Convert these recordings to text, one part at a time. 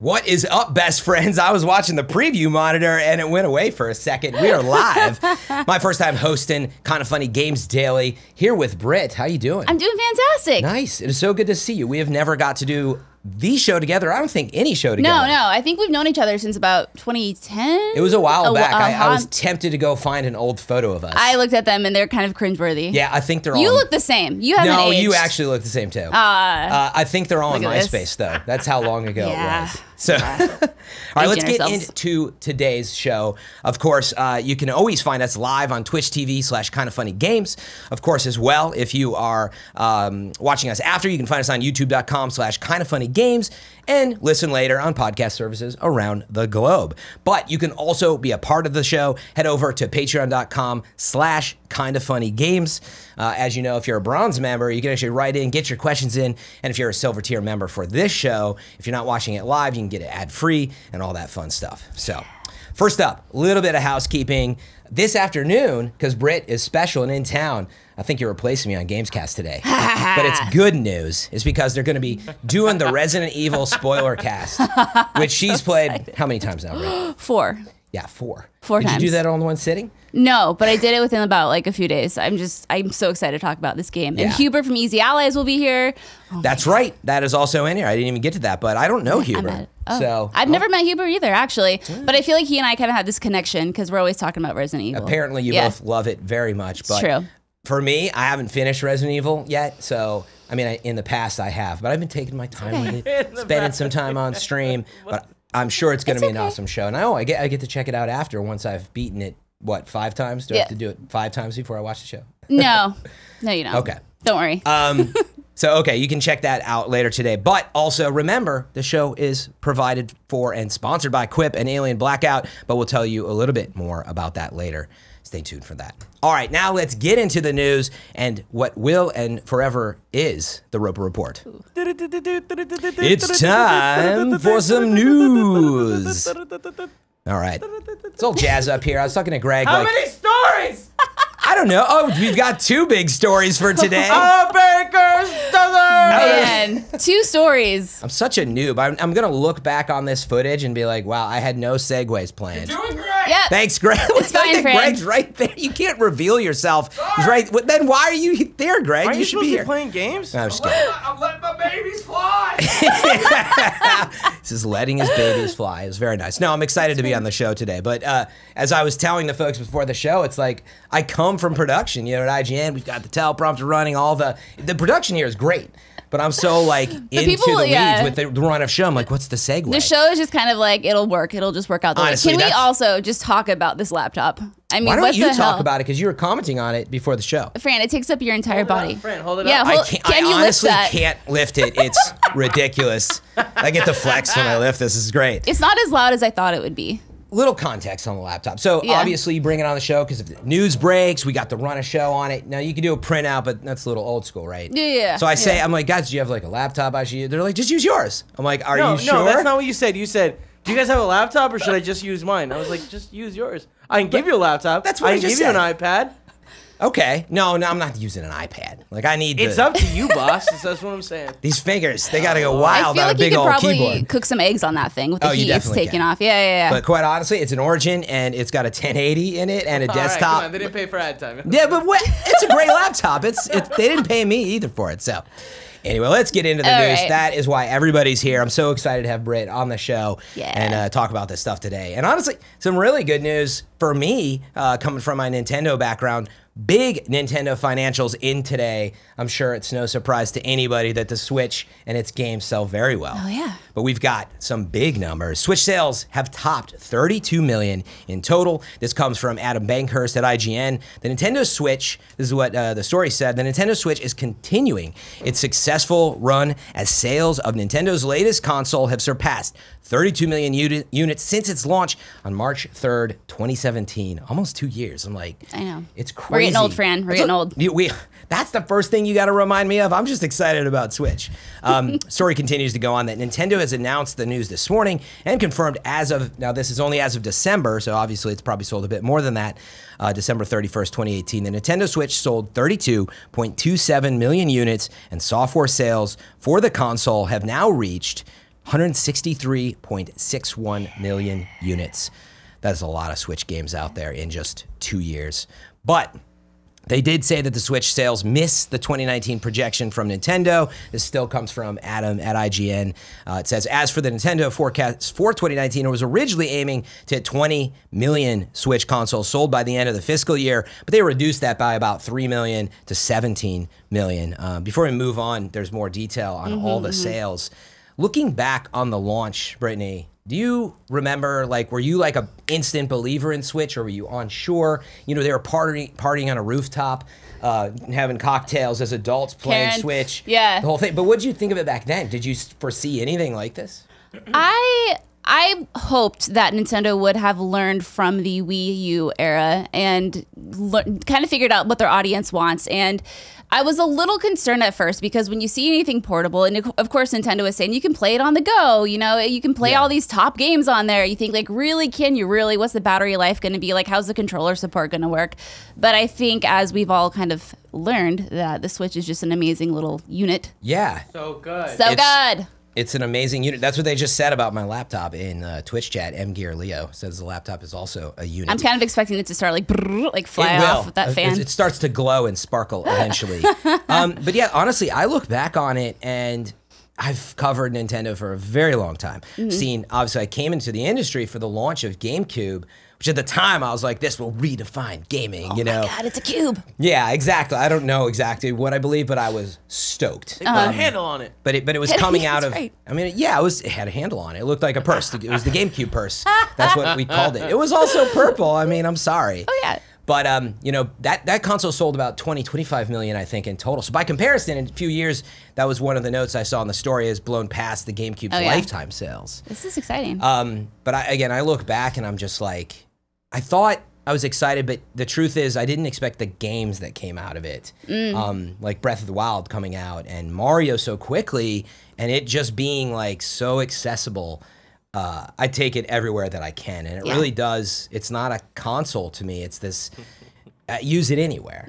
What is up, best friends? I was watching the preview monitor and it went away for a second. We are live. My first time hosting Kinda Funny Games Daily here with Britt. How you doing? I'm doing fantastic. Nice. It is so good to see you. We have never got to do the show together. I don't think any show together. No. I think we've known each other since about 2010. It was a while back. I was tempted to go find an old photo of us. I looked at them and they're kind of cringeworthy. Yeah, I think they're all. You look the same. You haven't aged. No, you actually look the same too. I think they're all on MySpace though. That's how long ago it was. So, all right, let's get into today's show. Of course, you can always find us live on Twitch TV/KindaFunnyGames. Of course, as well, if you are watching us after, you can find us on YouTube.com/KindaFunnyGames and listen later on podcast services around the globe. But you can also be a part of the show. Head over to Patreon.com/KindaFunnyGames. As you know, if you're a bronze member, you can actually write in, get your questions in. And if you're a silver tier member for this show, if you're not watching it live, you can get it ad-free and all that fun stuff. So first up, a little bit of housekeeping. This afternoon, because Britt is special and in town, I think you're replacing me on Gamescast today. But it's good news. It's because they're going to be doing the Resident Evil spoiler cast, which she's played how many times now, Britt? 4. Yeah, 4. 4 times. Did you do that all in one sitting? No, but I did it within about like a few days. I'm so excited to talk about this game. And Hubert from Easy Allies will be here. That's right. That is also in here. I didn't even get to that, but I don't know Hubert. So I've never met Hubert either, actually. But I feel like he and I kind of have this connection because we're always talking about Resident Evil. Apparently you both love it very much. But true. For me, I haven't finished Resident Evil yet. So, I mean, in the past I have. But I've been taking my time with it, spending some time on stream. But I'm sure it's going to be an awesome show. And I get to check it out after once I've beaten it. What, 5 times? Do I have to do it 5 times before I watch the show? No, you don't. Okay. Don't worry. So, okay, you can check that out later today. But also remember, the show is provided for and sponsored by Quip and Alien Blackout, but we'll tell you a little bit more about that later. Stay tuned for that. All right, now let's get into the news and what will and forever is the Roper Report. It's time for some news. All right. It's all jazz up here. I was talking to Greg. How many stories? I don't know. Oh, we've got 2 big stories for today. A baker's dozen! Man, 2 stories. I'm such a noob. I'm going to look back on this footage and be like, wow, I had no segues planned. You're doing great. Yep. Thanks, Greg. It's fine, Fran. Greg's right there. You can't reveal yourself. He's right. Then why are you there, Greg? Aren't you should be supposed to here. be playing games? No, I'm just kidding. I'm letting my babies fly. This is letting his babies fly. It was very nice. No, I'm excited to be on the show today. But as I was telling the folks before the show, it's like I come from production. You know, at IGN, we've got the teleprompter running. All the production here is great. But I'm so like into the weeds with the run of show. I'm like, what's the segue? The show is just kind of like, it'll work. It'll just work out the way. Can we also just talk about this laptop? I mean, why don't you talk hell? about it? Because you were commenting on it before the show. Fran, it takes up your entire body. Fran, hold it up. I honestly can't lift it. It's ridiculous. I get the flex when I lift this. This is great. It's not as loud as I thought it would be. Little context on the laptop. So obviously you bring it on the show because if the news breaks, we got to run a show on it. Now you can do a printout, but that's a little old school, right? Yeah. So I say, I'm like, guys, do you have like a laptop I should use? They're like, just use yours. I'm like, are you sure? No, that's not what you said. You said, do you guys have a laptop or should I just use mine? I was like, just use yours. I can give you a laptop. That's what I just can said. give you an iPad. Okay. No, I'm not using an iPad. Like I need It's up to you, boss. That's what I'm saying. These fingers, they got to go wild on a big old I feel like you could probably keyboard. cook some eggs on that thing with the heat it's taking off. Yeah. But quite honestly, it's an Origin and it's got a 1080 in it and a desktop. Right, come on, they didn't pay for ad time. Yeah, but it's a great laptop. They didn't pay me either for it. So anyway, let's get into the news. Right. That is why everybody's here. I'm so excited to have Britt on the show and talk about this stuff today. And honestly, some really good news for me coming from my Nintendo background. Big Nintendo financials in today. I'm sure it's no surprise to anybody that the Switch and its games sell very well. Oh, yeah. But we've got some big numbers. Switch sales have topped 32 million in total. This comes from Adam Bankhurst at IGN. The Nintendo Switch, this is what the story said, the Nintendo Switch is continuing its successful run as sales of Nintendo's latest console have surpassed 32 million units since its launch on March 3rd, 2017. Almost 2 years. I'm like, I know. It's crazy. We're getting old, Fran. We're getting old. That's the first thing you got to remind me of. I'm just excited about Switch. Story continues to go on that Nintendo has announced the news this morning and confirmed now this is only as of December, so obviously it's probably sold a bit more than that. December 31st, 2018, the Nintendo Switch sold 32.27 million units, and software sales for the console have now reached 163.61 million units. That's a lot of Switch games out there in just 2 years. But they did say that the Switch sales missed the 2019 projection from Nintendo. This still comes from Adam at IGN. It says, as for the Nintendo forecast for 2019, it was originally aiming to hit 20 million Switch consoles sold by the end of the fiscal year, but they reduced that by about 3 million to 17 million. Before we move on, there's more detail on all the sales. Looking back on the launch, Brittney, do you remember, like, were you like a instant believer in Switch, or were you unsure? You know, they were partying on a rooftop, having cocktails as adults playing Switch. Yeah. The whole thing. But what did you think of it back then? Did you foresee anything like this? I hoped that Nintendo would have learned from the Wii U era and kind of figured out what their audience wants. And I was a little concerned at first because when you see anything portable, and of course Nintendo is saying you can play it on the go, you know, you can play all these top games on there. You think, like, really, can you really? What's the battery life going to be like? How's the controller support going to work? But I think as we've all kind of learned that the Switch is just an amazing little unit. Yeah. So good. So good. It's an amazing unit. That's what they just said about my laptop in Twitch chat. M Gear Leo says the laptop is also a unit. I'm kind of expecting it to start like fly off with that fan. It starts to glow and sparkle eventually. But yeah, honestly, I look back on it and I've covered Nintendo for a very long time. Obviously, I came into the industry for the launch of GameCube, which at the time I was like, this will redefine gaming, you know? Oh my God, it's a cube. Yeah, exactly. I don't know exactly what I believe, but I was stoked. They put a handle on it. But it was coming out of, right. I mean, yeah, it had a handle on it. It looked like a purse. It was the GameCube purse. That's what we called it. It was also purple. I mean, I'm sorry. Oh yeah. But, you know, that console sold about 25 million, I think, in total. So by comparison, in a few years, that was one of the notes I saw in the story, has blown past the GameCube's lifetime sales. This is exciting. But again, I look back and I'm just like, I thought I was excited, but the truth is I didn't expect the games that came out of it. Like Breath of the Wild coming out and Mario so quickly, and it just being like so accessible. I take it everywhere that I can, and it really does. It's not a console to me. It's this, use it anywhere.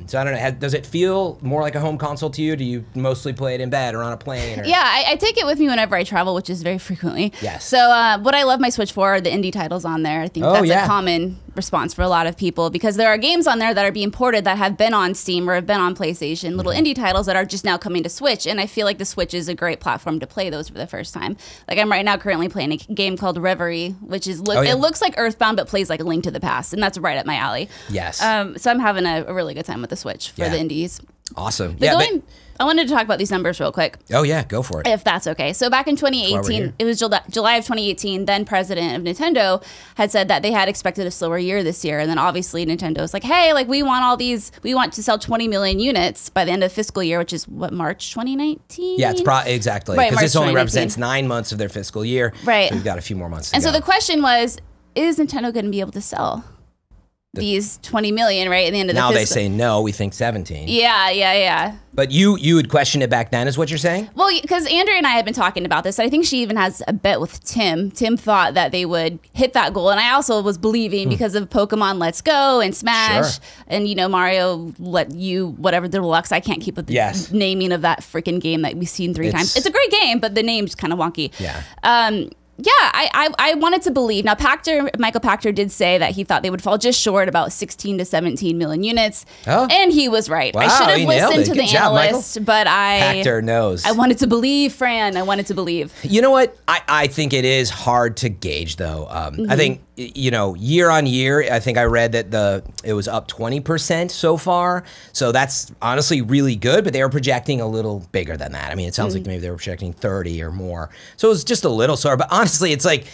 So I don't know, does it feel more like a home console to you? Do you mostly play it in bed or on a plane? Or? Yeah, I take it with me whenever I travel, which is very frequently. Yes. So what I love my Switch for are the indie titles on there. I think that's a common response for a lot of people, because there are games on there that are being ported that have been on Steam or have been on PlayStation, little indie titles that are just now coming to Switch, and I feel like the Switch is a great platform to play those for the first time. Like I'm right now currently playing a game called Reverie, which is it looks like Earthbound but plays like a Link to the Past, and that's right up my alley. Yes. So I'm having a really good time with the Switch for the indies. Awesome. But I wanted to talk about these numbers real quick. Oh yeah, go for it. If that's okay. So back in 2018, it was July of 2018, then president of Nintendo had said that they had expected a slower year this year. And then obviously Nintendo was like, hey, like we want to sell 20 million units by the end of the fiscal year, which is what, March 2019? Yeah, it's exactly. Because this only represents 9 months of their fiscal year. Right. So we've got a few more months to go. So the question was, is Nintendo going to be able to sell these 20 million, right, at the end of the fiscal? Now they say no, we think 17. Yeah. But you would question it back then, is what you're saying? Well, because Andrea and I have been talking about this. I think she even has a bet with Tim. Tim thought that they would hit that goal, and I also was believing because of Pokemon Let's Go and Smash, and you know Mario whatever the deluxe. I can't keep with the naming of that freaking game that we've seen 3 times. It's a great game, but the name's kind of wonky. Yeah. Yeah, I wanted to believe. Now, Michael Pachter did say that he thought they would fall just short, about 16 to 17 million units. Oh. And he was right. Wow, I should have listened to the analyst, but Pachter knows. I wanted to believe, Fran. I wanted to believe. You know what? I think it is hard to gauge, though. I think, you know, year on year, I think I read that it was up 20% so far. So that's honestly really good, but they were projecting a little bigger than that. I mean, it sounds like maybe they were projecting 30 or more. So it was just a little slower. But honestly, it's like,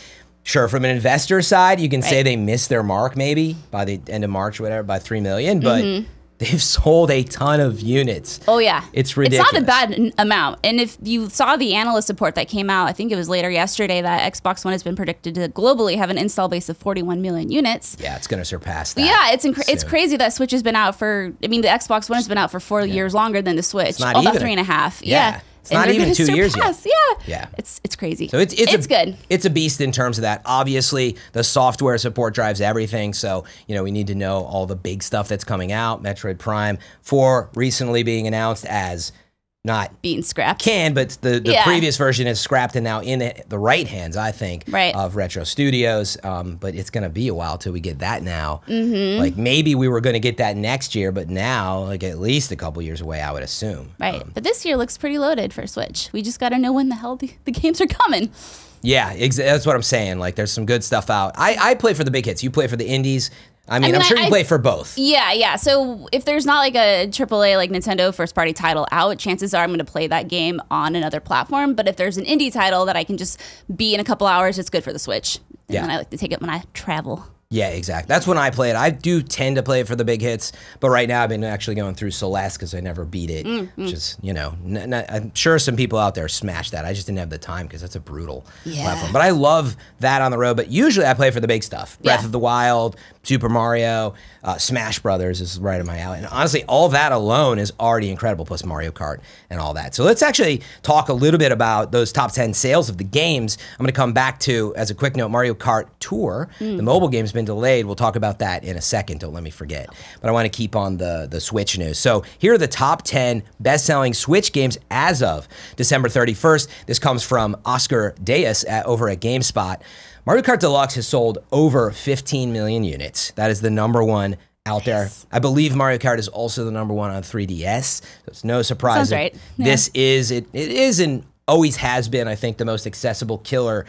sure, from an investor side, you can say they missed their mark maybe by the end of March or whatever, by 3 million, but they've sold a ton of units. Oh, yeah. It's ridiculous. It's not a bad amount. And if you saw the analyst report that came out, I think it was later yesterday, that Xbox One has been predicted to globally have an install base of 41 million units. Yeah, it's going to surpass that. Yeah, it's crazy that Switch has been out for, I mean, the Xbox One has been out for 4 years longer than the Switch. It's not about even 3.5. Yeah. It's not even 2 years yet. Yeah. It's crazy. So it's good. It's a beast in terms of that. Obviously, the software support drives everything. So, you know, we need to know all the big stuff that's coming out. Metroid Prime 4 recently being announced as not being scrapped. But the previous version is scrapped and now in the right hands, I think, of Retro Studios. But it's going to be a while till we get that now. Like maybe we were going to get that next year, but now like at least a couple years away, I would assume. Right. But this year looks pretty loaded for Switch. We just got to know when the hell the games are coming. Yeah, that's what I'm saying. Like there's some good stuff out. I play for the big hits. You play for the indies. I mean, I'm sure you play for both. Yeah. So if there's not like a AAA like Nintendo first party title out, chances are I'm going to play that game on another platform. But if there's an indie title that I can just be in a couple hours, it's good for the Switch. And then I like to take it when I travel. Yeah, exactly. That's when I play it. I do tend to play it for the big hits, but right now I've been actually going through Celeste because I never beat it, which is, you know, I'm sure some people out there smashed that. I just didn't have the time because that's a brutal platform. But I love that on the road, but usually I play for the big stuff. Breath of the Wild, Super Mario, Smash Brothers is right in my alley. And honestly, all that alone is already incredible, plus Mario Kart and all that. So let's actually talk a little bit about those top 10 sales of the games. I'm going to come back to, as a quick note, Mario Kart Tour. The mobile game's been delayed. We'll talk about that in a second. Don't let me forget. But I want to keep on the Switch news. So here are the top 10 best-selling Switch games as of December 31st. This comes from Oscar Deus over at GameSpot. Mario Kart Deluxe has sold over 15 million units. That is the #1 out there. I believe Mario Kart is also the #1 on 3DS. So it's no surprise. Sounds right. This is, it is and always has been, I think, the most accessible killer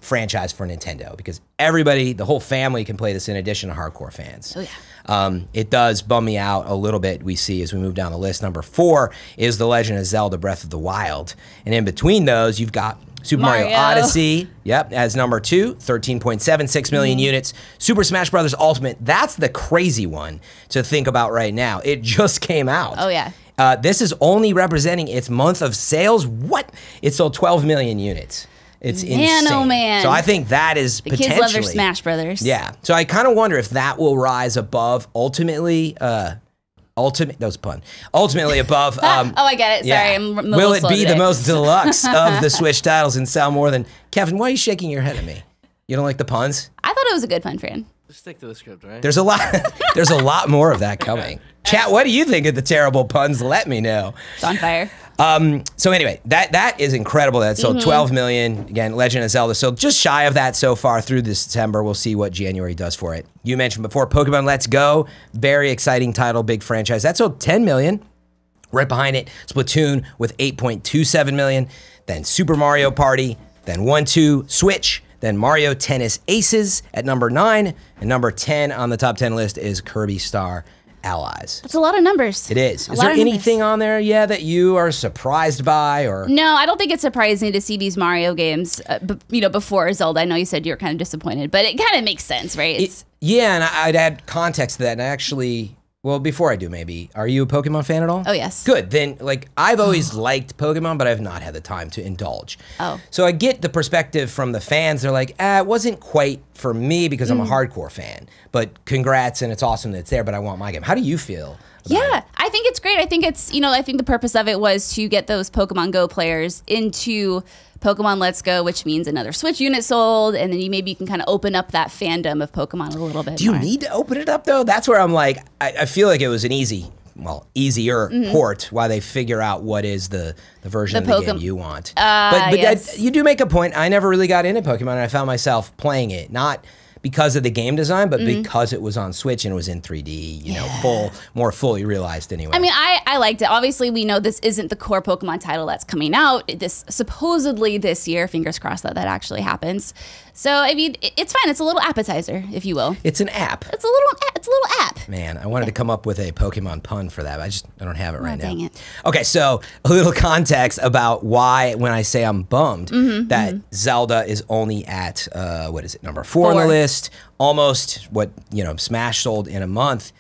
franchise for Nintendo because everybody, the whole family can play this in addition to hardcore fans. Oh, yeah. It does bum me out a little bit, we see as we move down the list. #4 is The Legend of Zelda Breath of the Wild. And in between those, you've got Super Mario Odyssey, as #2, 13.76 million units. Super Smash Bros. Ultimate, that's the crazy one to think about right now. It just came out. Oh, yeah. This is only representing its month of sales. What? It sold 12 million units. It's insane. Oh, man. So I think that is the potentially... kids love their Smash Brothers. Yeah. So I kind of wonder if that will rise above, ultimately... that was a pun. Ultimately above... oh, I get it. Sorry, I'm a will it slow be today. the most deluxe of the Switch titles and sell more than... Kevin, why are you shaking your head at me? You don't like the puns? I thought it was a good pun, Fran. Just stick to the script, right? There's a lot more of that coming. Chat, what do you think of the terrible puns? Let me know. It's on fire. So anyway, that is incredible. That sold 12 million. Again, Legend of Zelda. So just shy of that so far through December. We'll see what January does for it. You mentioned before, Pokemon Let's Go. Very exciting title, big franchise. That sold 10 million. Right behind it, Splatoon with 8.27 million. Then Super Mario Party. Then 1-2 Switch. Then Mario Tennis Aces at #9. And #10 on the top 10 list is Kirby Star Allies. That's a lot of numbers. It is. Is there anything on there, that you are surprised by, or? No, I don't think it's surprising to see these Mario games, before Zelda. I know you said you're kind of disappointed, but it kind of makes sense, right? And I'd add context to that, and actually... Well, before I do, maybe, are you a Pokemon fan at all? Oh, yes. Good. Then, I've always liked Pokemon, but I've not had the time to indulge. Oh. So I get the perspective from the fans. They're like, it wasn't quite for me because I'm a hardcore fan. But congrats, and it's awesome that it's there, but I want my game. How do you feel? Yeah, I think it's great. I think it's, I think the purpose of it was to get those Pokemon Go players into Pokemon Let's Go, which means another Switch unit sold, and then maybe you can kind of open up that fandom of Pokemon a little bit. Do you need to open it up, though? That's where I'm like, I feel like it was an easier port while they figure out what is the version of the game you want. But yes. You do make a point. I never really got into Pokemon, and I found myself playing it, not because of the game design, but because it was on Switch and it was in 3D, more fully realized anyway. I mean, I liked it. Obviously, we know this isn't the core Pokemon title that's coming out. This supposedly this year. Fingers crossed that actually happens. So, I mean, it's fine. It's a little appetizer, if you will. It's an app. It's a little app. Man, I wanted to come up with a Pokemon pun for that, but I don't have it right now. Dang it. Okay, so a little context about why, when I say I'm bummed, that Zelda is only at, #4 on the list, almost what, Smash sold in a month.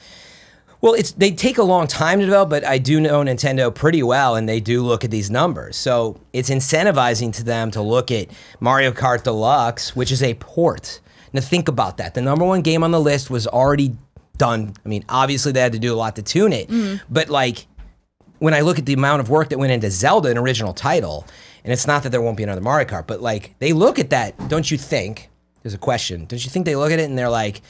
Well, they take a long time to develop, but I do know Nintendo pretty well, and they do look at these numbers. So it's incentivizing to them to look at Mario Kart Deluxe, which is a port. Now think about that. The #1 game on the list was already done. I mean, obviously they had to do a lot to tune it, but when I look at the amount of work that went into Zelda, an original title, and it's not that there won't be another Mario Kart, but they look at that, don't you think? there's a question. Don't you think they look at it and they're like,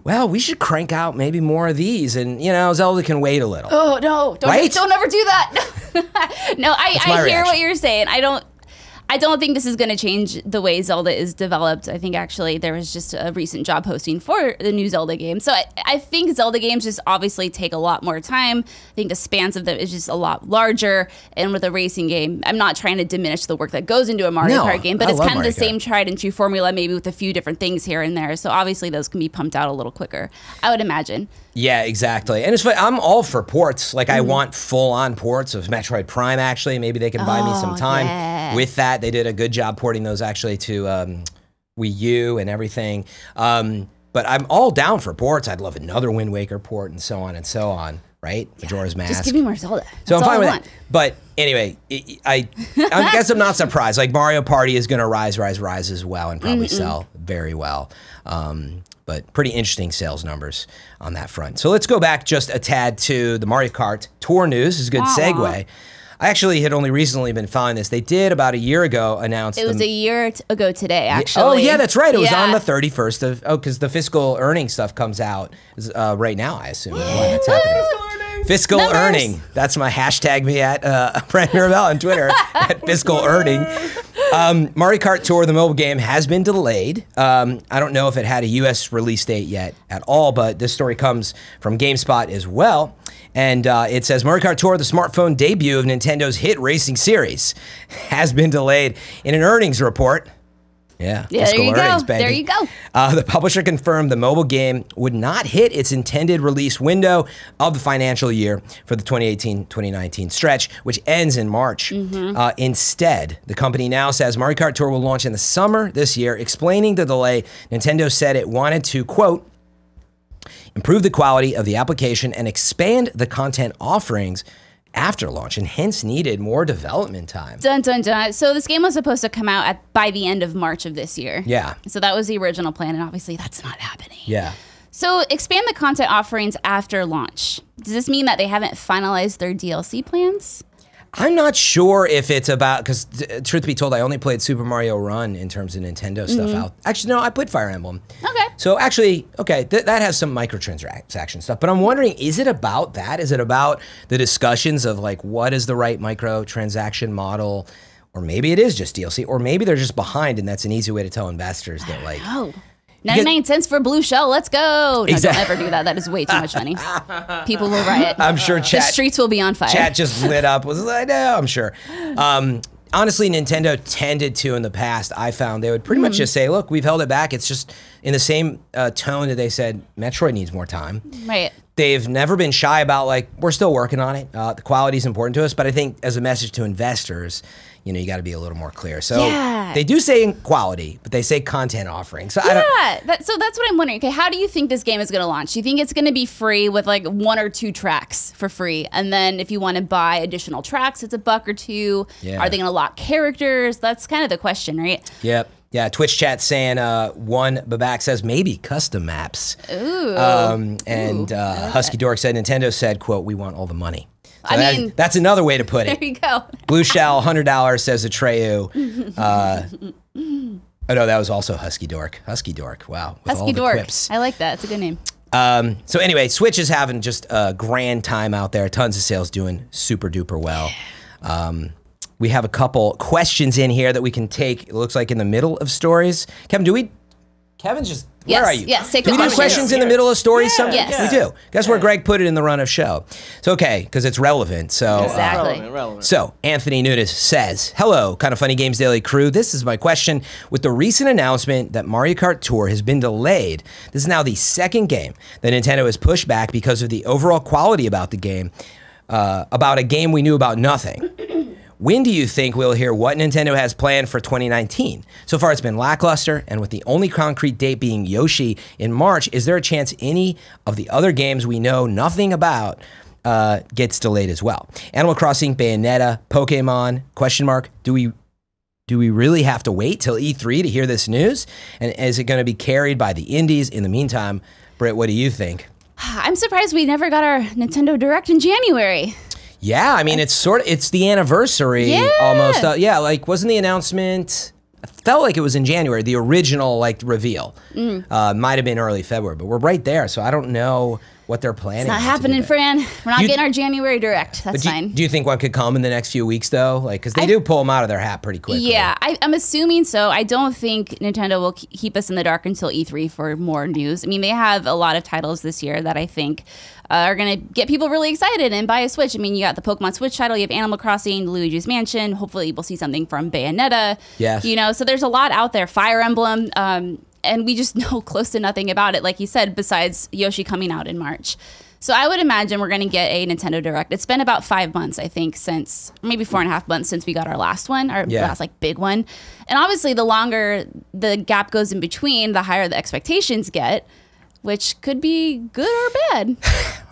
well, we should crank out maybe more of these, and Zelda can wait a little. Oh no! Don't ever do that. No, I hear what you're saying. I don't think this is going to change the way Zelda is developed. I think actually there was just a recent job posting for the new Zelda game. So I think Zelda games just obviously take a lot more time. I think the spans of them is just a lot larger. And with a racing game, I'm not trying to diminish the work that goes into a Mario Kart game, but it's kind of the same tried and true formula, maybe with a few different things here and there. So obviously those can be pumped out a little quicker, I would imagine. Yeah, exactly. And it's funny, I'm all for ports. Like, I want full-on ports of Metroid Prime, actually. Maybe they can buy me some time with that. They did a good job porting those, actually, to Wii U and everything. But I'm all down for ports. I'd love another Wind Waker port and so on, right? Majora's Mask. Just give me more Zelda. So I'm fine with that. But anyway, I guess I'm not surprised. Like, Mario Party is going to rise as well and probably sell very well. But pretty interesting sales numbers on that front. So let's go back just a tad to the Mario Kart Tour news. This is a good segue. I actually had only recently been following this. They did about a year ago announce it was a year ago today, actually. Oh yeah, that's right. It was on the 31st of because the fiscal earnings stuff comes out right now, I assume. That's happening. Fiscal earning. That's my hashtag me at Fran on Twitter at fiscal earning. Mario Kart Tour, the mobile game, has been delayed. I don't know if it had a U.S. release date yet at all, but this story comes from GameSpot as well. And it says, Mario Kart Tour, the smartphone debut of Nintendo's hit racing series, has been delayed in an earnings report. Yeah, fiscal earnings, baby. There you go. The publisher confirmed the mobile game would not hit its intended release window of the financial year for the 2018-2019 stretch, which ends in March. Instead, the company now says Mario Kart Tour will launch in the summer this year. Explaining the delay, Nintendo said it wanted to, quote, improve the quality of the application and expand the content offerings after launch, and hence needed more development time. Dun, dun, dun. So this game was supposed to come out by the end of March of this year. Yeah. So that was the original plan, and obviously that's not happening. Yeah. So expand the content offerings after launch. Does this mean that they haven't finalized their DLC plans? I'm not sure if it's about, because truth be told, I only played Super Mario Run in terms of Nintendo stuff out. Actually, no, I played Fire Emblem. Okay. So actually, okay, that has some microtransaction stuff. But I'm wondering, is it about that? Is it about the discussions of like, what is the right microtransaction model? Or maybe it is just DLC. Or maybe they're just behind, and that's an easy way to tell investors that like... Oh. 99 cents for Blue Shell, let's go. No, don't ever do that. That is way too much money. People will riot. I'm sure chat... The streets will be on fire. Chat just lit up. Was like, no, I'm sure. Honestly, Nintendo tended to, in the past, I found they would pretty much just say, look, we've held it back. It's just in the same tone that they said Metroid needs more time. Right. They've never been shy about, like, we're still working on it. The quality is important to us. But I think as a message to investors, you know, you got to be a little more clear. So they do say quality, but they say content offering. So so that's what I'm wondering. Okay, how do you think this game is going to launch? Do you think it's going to be free with like 1 or 2 tracks for free? And then if you want to buy additional tracks, it's $1 or $2. Yeah. Are they going to lock characters? That's kind of the question, right? Yep. Yeah, Twitch chat saying one Babak says maybe custom maps. Ooh. Husky Dork said Nintendo said, quote, we want all the money. So I mean, that's another way to put it. There you go. Blue Shell, $100 says Atreyu. Oh no, that was also Husky Dork. Husky Dork. Wow. With Husky all Dork. The quips. I like that. It's a good name. So anyway, Switch is having just a grand time out there. Tons of sales, doing super duper well. We have a couple questions in here that we can take. It looks like in the middle of stories. Kevin, Kevin's just, where are you? Yes, take do we do questions in the middle of stories? Yes. We do. Guess where Greg put it in the run of show. So, okay, because it's relevant. So, exactly. Relevant. So, Anthony Nunez says, hello, Kind of Funny Games Daily crew. This is my question. With the recent announcement that Mario Kart Tour has been delayed, this is now the second game that Nintendo has pushed back because of the overall quality about the game, about a game we knew about nothing. When do you think we'll hear what Nintendo has planned for 2019? So far, it's been lackluster, and with the only concrete date being Yoshi in March, is there a chance any of the other games we know nothing about gets delayed as well? Animal Crossing, Bayonetta, Pokemon, question mark, do we really have to wait till E3 to hear this news? And is it going to be carried by the indies? In the meantime, Britt, what do you think? I'm surprised we never got our Nintendo Direct in January. Yeah, I mean, it's the anniversary almost. Yeah, like, wasn't the announcement felt like it was in January, the original like reveal. Might have been early February, but we're right there. So I don't know what they're planning. It's not happening, Fran. We're not getting our January Direct. That's fine. Do you think one could come in the next few weeks, though? Like, because they do pull them out of their hat pretty quickly. Yeah, I'm assuming so. I don't think Nintendo will keep us in the dark until E3 for more news. I mean, they have a lot of titles this year that I think are going to get people really excited and buy a Switch. I mean, you got the Pokemon Switch title, you have Animal Crossing, Luigi's Mansion. Hopefully, we'll see something from Bayonetta. Yes. You know, so there's a lot out there. Fire Emblem. And we just know close to nothing about it, like you said, besides Yoshi coming out in March. So I would imagine we're going to get a Nintendo Direct. It's been about 5 months, I think, since maybe 4.5 months since we got our last one, our last like big one. And obviously, the longer the gap goes in between, the higher the expectations get, which could be good or bad.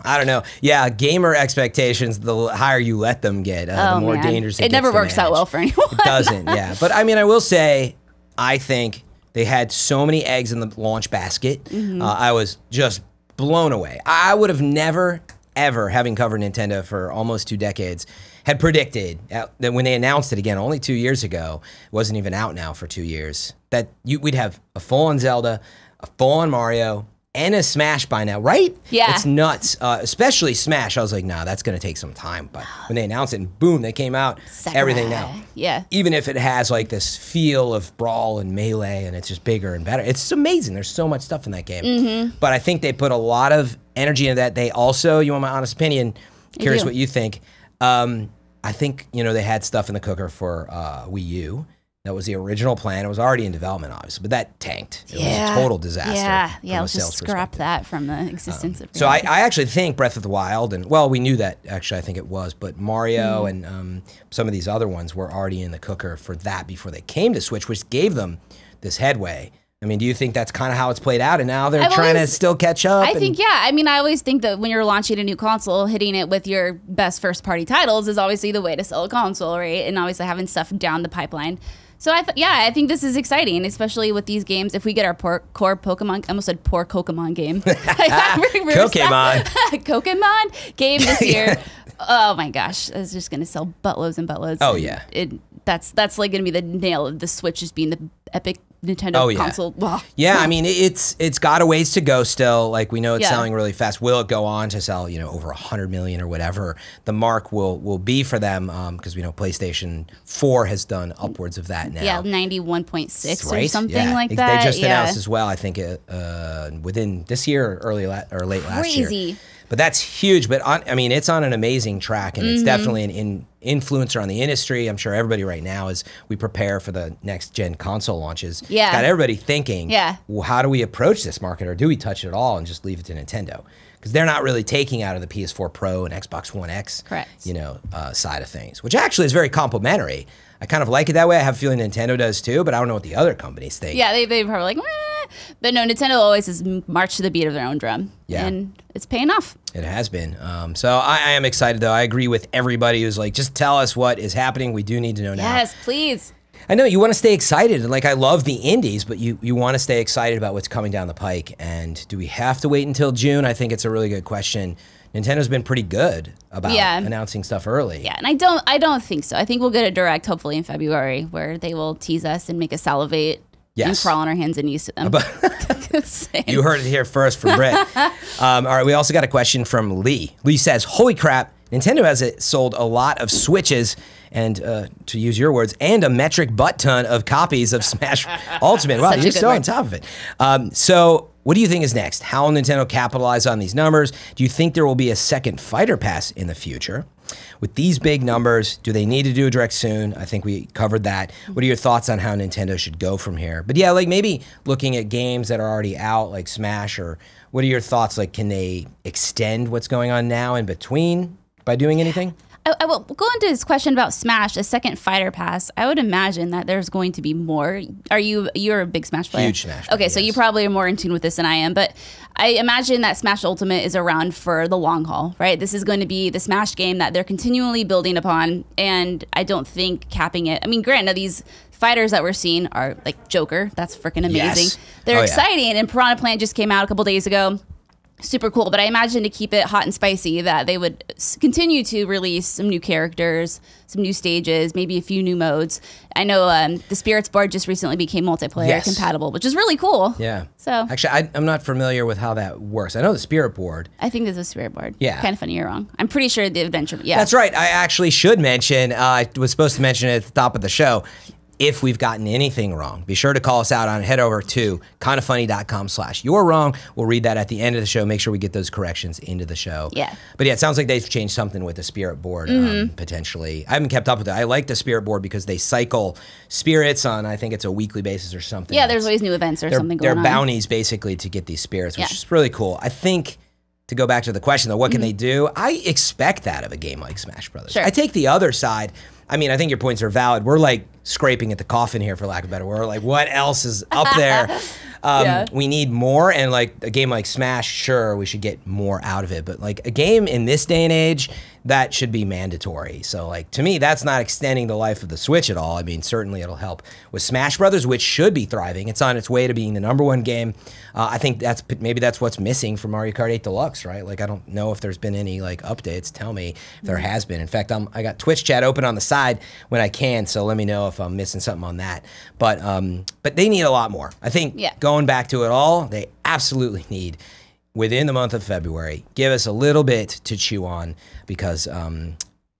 I don't know. Yeah, gamer expectations, the higher you let them get, the more dangerous it gets. It never works out well for anyone. It doesn't, yeah. But I mean, I will say, I think they had so many eggs in the launch basket. I was just blown away. I would have never, ever, having covered Nintendo for almost 2 decades, had predicted that when they announced it again only 2 years ago, it wasn't even out now for 2 years, that we'd have a full-on Zelda, a full-on Mario, and a Smash by now, right? Yeah. It's nuts. Especially Smash. I was like, nah, that's going to take some time. But when they announced it, and boom, they came out, everything now. Yeah. Even if it has like this feel of Brawl and Melee, and it's just bigger and better. It's amazing. There's so much stuff in that game. But I think they put a lot of energy into that. They also, you want my honest opinion, curious what you think. I think, you know, they had stuff in the cooker for Wii U. That was the original plan. It was already in development, obviously, but that tanked. It was a total disaster. Yeah, let's just scrap that from the existence of So I actually think Breath of the Wild, and well, we knew that, actually, I think it was, but Mario and some of these other ones were already in the cooker for that before they came to Switch, which gave them this headway. I mean, do you think that's kind of how it's played out, and now they're trying to still catch up? I think, yeah. I mean, I always think that when you're launching a new console, hitting it with your best first-party titles is obviously the way to sell a console, right? And obviously having stuff down the pipeline. So I think this is exciting, especially with these games. If we get our core Pokemon, I almost said poor Pokemon game. Pokemon. Pokemon game this year. Oh my gosh, it's just gonna sell buttloads and buttloads. Oh yeah. That's like gonna be the nail of the Switch, just being the epic Nintendo console. Wow. Yeah, I mean it's got a ways to go still. Like we know it's selling really fast. Will it go on to sell, you know, over 100 million or whatever the mark will be for them? Because we know PlayStation 4 has done upwards of that now. Yeah, 91.6 or something like that. They just announced as well. I think within this year or late last year. Crazy. But that's huge. But I mean, it's on an amazing track, and it's definitely an influencer on the industry. I'm sure everybody right now, as we prepare for the next gen console launches, got everybody thinking, well, how do we approach this market, or do we touch it at all and just leave it to Nintendo? Because they're not really taking out of the PS4 Pro and Xbox One X, you know, side of things, which actually is very complimentary. I kind of like it that way. I have a feeling Nintendo does too, but I don't know what the other companies think. Yeah, they probably like, meh. But no, Nintendo always has marched to the beat of their own drum. Yeah. And it's paying off. It has been. So I am excited, though. I agree with everybody who's like, just tell us what is happening. We do need to know now. Yes, please. I know you want to stay excited, and like I love the indies, but you want to stay excited about what's coming down the pike. And do we have to wait until June? I think it's a really good question. Nintendo's been pretty good about announcing stuff early. Yeah, and I don't think so. I think we'll get a Direct hopefully in February where they will tease us and make us salivate and crawl on our hands and knees to them. You heard it here first from Britt. All right, we also got a question from Lee. Lee says, holy crap, Nintendo has sold a lot of Switches and, to use your words, and a metric butt ton of copies of Smash Ultimate. Wow, you're so on top of it. So what do you think is next? How will Nintendo capitalize on these numbers? Do you think there will be a second fighter pass in the future? With these big numbers, do they need to do a Direct soon? I think we covered that. What are your thoughts on how Nintendo should go from here? But yeah, like maybe looking at games that are already out, like Smash, or what are your thoughts? Like, can they extend what's going on now in between by doing anything? I will go into his question about Smash, a second fighter pass. I would imagine that there's going to be more. You're a big Smash player? Huge Smash player, okay, so you probably are more in tune with this than I am, but I imagine that Smash Ultimate is around for the long haul, right? This is going to be the Smash game that they're continually building upon, and I don't think capping it. I mean, granted, these fighters that we're seeing are like Joker. That's freaking amazing. They're exciting, and Piranha Plant just came out a couple days ago. super cool. But I imagine to keep it hot and spicy that they would continue to release some new characters, some new stages, maybe a few new modes. I know the Spirits board just recently became multiplayer compatible, which is really cool. Yeah. So actually, I'm not familiar with how that works. I know the Spirit board. I think there's a Spirit board. Yeah. Kind of funny you're wrong. I'm pretty sure the Adventure. Yeah. That's right. I actually should mention, I was supposed to mention it at the top of the show. If we've gotten anything wrong, be sure to call us out on it. Head over to kindafunny.com/you're-wrong. We'll read that at the end of the show. Make sure we get those corrections into the show. Yeah. But yeah, it sounds like they've changed something with the Spirit board, potentially. I haven't kept up with it. I like the Spirit board because they cycle spirits on, I think it's a weekly basis or something. Yeah, there's always new events or something going on. They're bounties, basically, to get these spirits, which is really cool. I think, to go back to the question, though, what can they do? I expect that of a game like Smash Brothers. Sure. I take the other side. I mean, I think your points are valid. We're like scraping at the coffin here, for lack of a better word. We're like, what else is up there? We need more, and like a game like Smash, sure, we should get more out of it. But like a game in this day and age, that should be mandatory. So like, to me, that's not extending the life of the Switch at all. I mean, certainly it'll help with Smash Brothers, which should be thriving. It's on its way to being the #1 game. I think maybe that's what's missing from Mario Kart 8 Deluxe, right? Like, I don't know if there's been any like updates. Tell me if there has been. In fact, I got Twitch chat open on the side when I can, so let me know if I'm missing something on that. But they need a lot more. I think going back to it all, they absolutely need, within the month of February, give us a little bit to chew on, because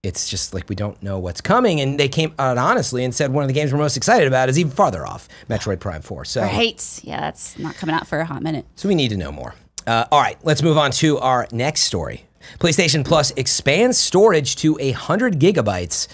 it's just like we don't know what's coming. And they came out honestly and said one of the games we're most excited about is even farther off, Metroid Prime 4. So right. Yeah, that's not coming out for a hot minute. So we need to know more. All right, let's move on to our next story. PlayStation Plus expands storage to 100 gigabytes.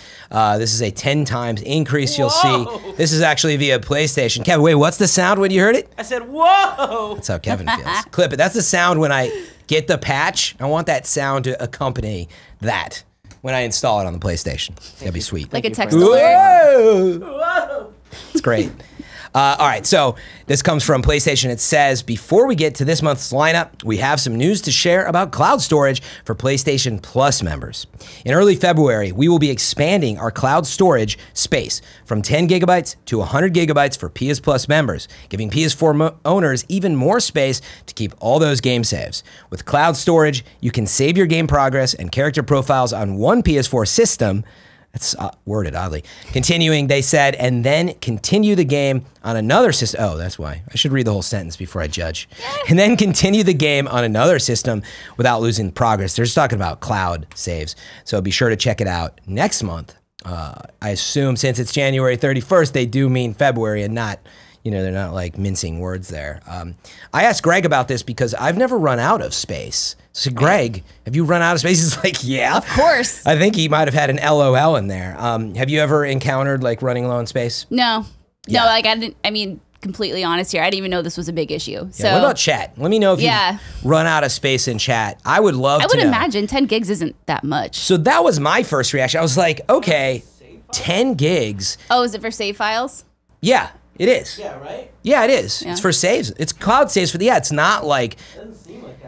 This is a 10 times increase. You'll see. This is actually via PlayStation. Kevin, wait, what's the sound when you heard it? I said, whoa! That's how Kevin feels. Clip it. That's the sound when I get the patch. I want that sound to accompany that when I install it on the PlayStation. That'd be sweet. Like a text alert. Whoa! It's great. All right, so this comes from PlayStation. It says, before we get to this month's lineup, we have some news to share about cloud storage for PlayStation Plus members. In early February, we will be expanding our cloud storage space from 10 gigabytes to 100 gigabytes for PS Plus members, giving PS4 owners even more space to keep all those game saves. With cloud storage, you can save your game progress and character profiles on one PS4 system. That's worded oddly. Continuing, they said, and then continue the game on another system. Oh, that's why. I should read the whole sentence before I judge. And then continue the game on another system without losing progress. They're just talking about cloud saves. So be sure to check it out next month. I assume since it's January 31st, they do mean February and not, you know, they're not like mincing words there. I asked Greg about this because I've never run out of space. So Greg, have you run out of space? He's like, yeah. Of course. I think he might have had an LOL in there. Have you ever encountered like running low on space? No. Yeah. No, like I mean, completely honest here. I didn't even know this was a big issue. So What about chat? Let me know if you run out of space in chat. I would love to know. I would imagine 10 gigs isn't that much. So that was my first reaction. I was like, okay, 10 gigs. Oh, is it for save files? Yeah, it is. Yeah, right? Yeah, it is. Yeah. It's for saves. It's cloud saves for the, it's not like,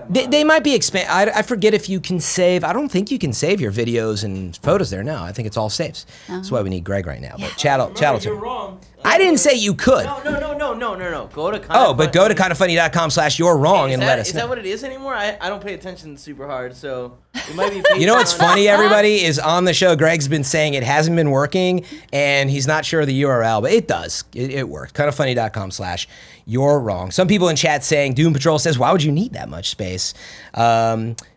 they might be I forget if you can save. I don't think you can save your videos and photos there now. I think it's all saves. That's why we need Greg right now. But chat'll You're wrong. I didn't say you could. No. Go to but go to kindafunny.com/you're-wrong and let us know. Is that what it is anymore? I don't pay attention super hard, so it might be. You know what's funny, everybody, is on the show, Greg's been saying it hasn't been working, and he's not sure of the URL, but it does. It worked. kindafunny.com/you're-wrong. Some people in chat saying, Doom Patrol says, why would you need that much space?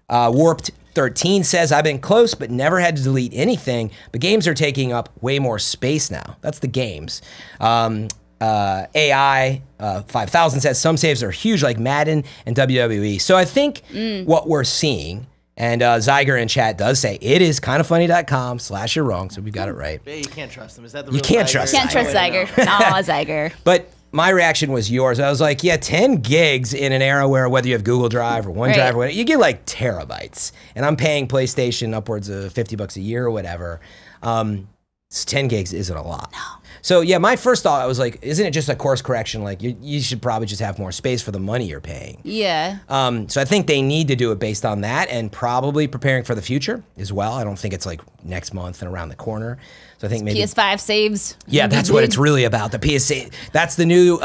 Warped 13 says, I've been close but never had to delete anything, but games are taking up way more space now. That's the games. AI 5000 says, some saves are huge like Madden and WWE. So I think what we're seeing, and Zyger in chat does say, it is kindafunny.com/you're-wrong, so we got it right. Yeah, you can't trust them. Is that the You real can't Zyger? trust Can't trust Zyger. Aw, Zyger. But my reaction was yours. I was like, yeah, 10 gigs in an era where whether you have Google Drive or OneDrive or whatever, you get like terabytes. And I'm paying PlayStation upwards of $50 a year or whatever. 10 gigs isn't a lot. No. So yeah, my first thought, I was like, isn't it just a course correction? Like you should probably just have more space for the money you're paying. Yeah. So I think they need to do it based on that and probably preparing for the future as well. I don't think it's like next month and around the corner. So I think maybe PS5 saves. Yeah, that's what it's really about. The PS8. That's the new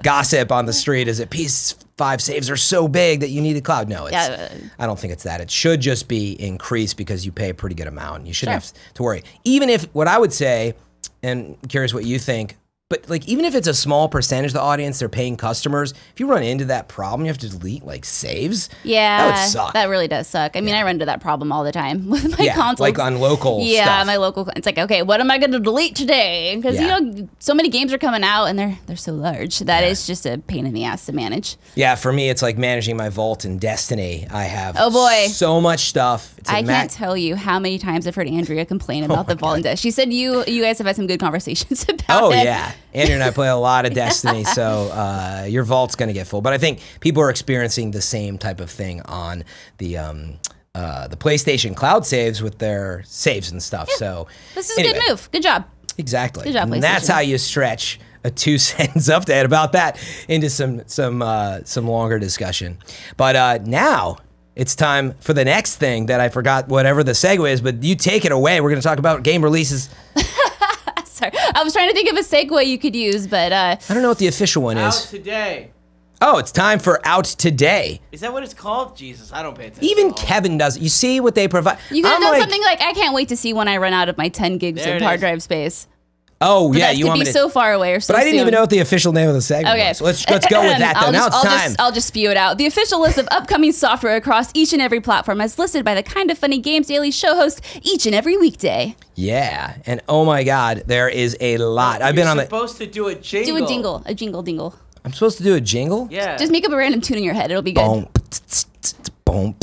gossip on the street. Is that PS5 5 saves are so big that you need a cloud. No, it's, Yeah. I don't think it's that. It should just be increased because you pay a pretty good amount. You shouldn't Sure. have to worry. Even if, what I would say, and I'm curious what you think, but like even if it's a small percentage of the audience, they're paying customers, if you run into that problem, you have to delete like saves. Yeah, that would suck. That really does suck. I mean, I run into that problem all the time with my consoles. like on local Yeah, stuff. my local. It's like, okay, what am I going to delete today? Because Yeah. you know, so many games are coming out and they're so large that it's just a pain in the ass to manage. Yeah, for me, it's like managing my vault in Destiny. I have Oh, boy. so much stuff. It's I can't tell you how many times I've heard Andrea complain about the vault and Destiny. She said you guys have had some good conversations about Oh it. yeah, Andrew and I play a lot of Destiny, so your vault's gonna get full. But I think people are experiencing the same type of thing on the PlayStation cloud saves with their saves and stuff. So This is a anyway, good move. Good job. Exactly. Good job, And that's PlayStation. how you stretch a 2-sentence update about that into some longer discussion. But now it's time for the next thing that I forgot whatever the segue is, but you take it away. We're going to talk about game releases. Sorry, I was trying to think of a segue you could use, but I don't know what the official one Out is. today. Oh, it's time for Out Today. Is that what it's called? Jesus, I don't pay attention. Even at all. Kevin does it. You see what they provide. you could have I'm done like, something like, I can't wait to see when I run out of my 10 gigs There of it hard is. drive space. Oh, yeah, That you could want be me to. so far away or so But I didn't soon. even know what the official name of the segment Okay, was. So let's go with that, though. Now it's time. I'll just spew it out. The official list of upcoming software across each and every platform as listed by the Kind of Funny Games Daily show host each and every weekday. Yeah, and oh my God, there is a lot. I've been on You're the. supposed to do a jingle. Do a jingle. A jingle dingle. I'm supposed to do a jingle. Yeah. Oh, Just make up a random tune in your head. It'll be good. Boom, boom,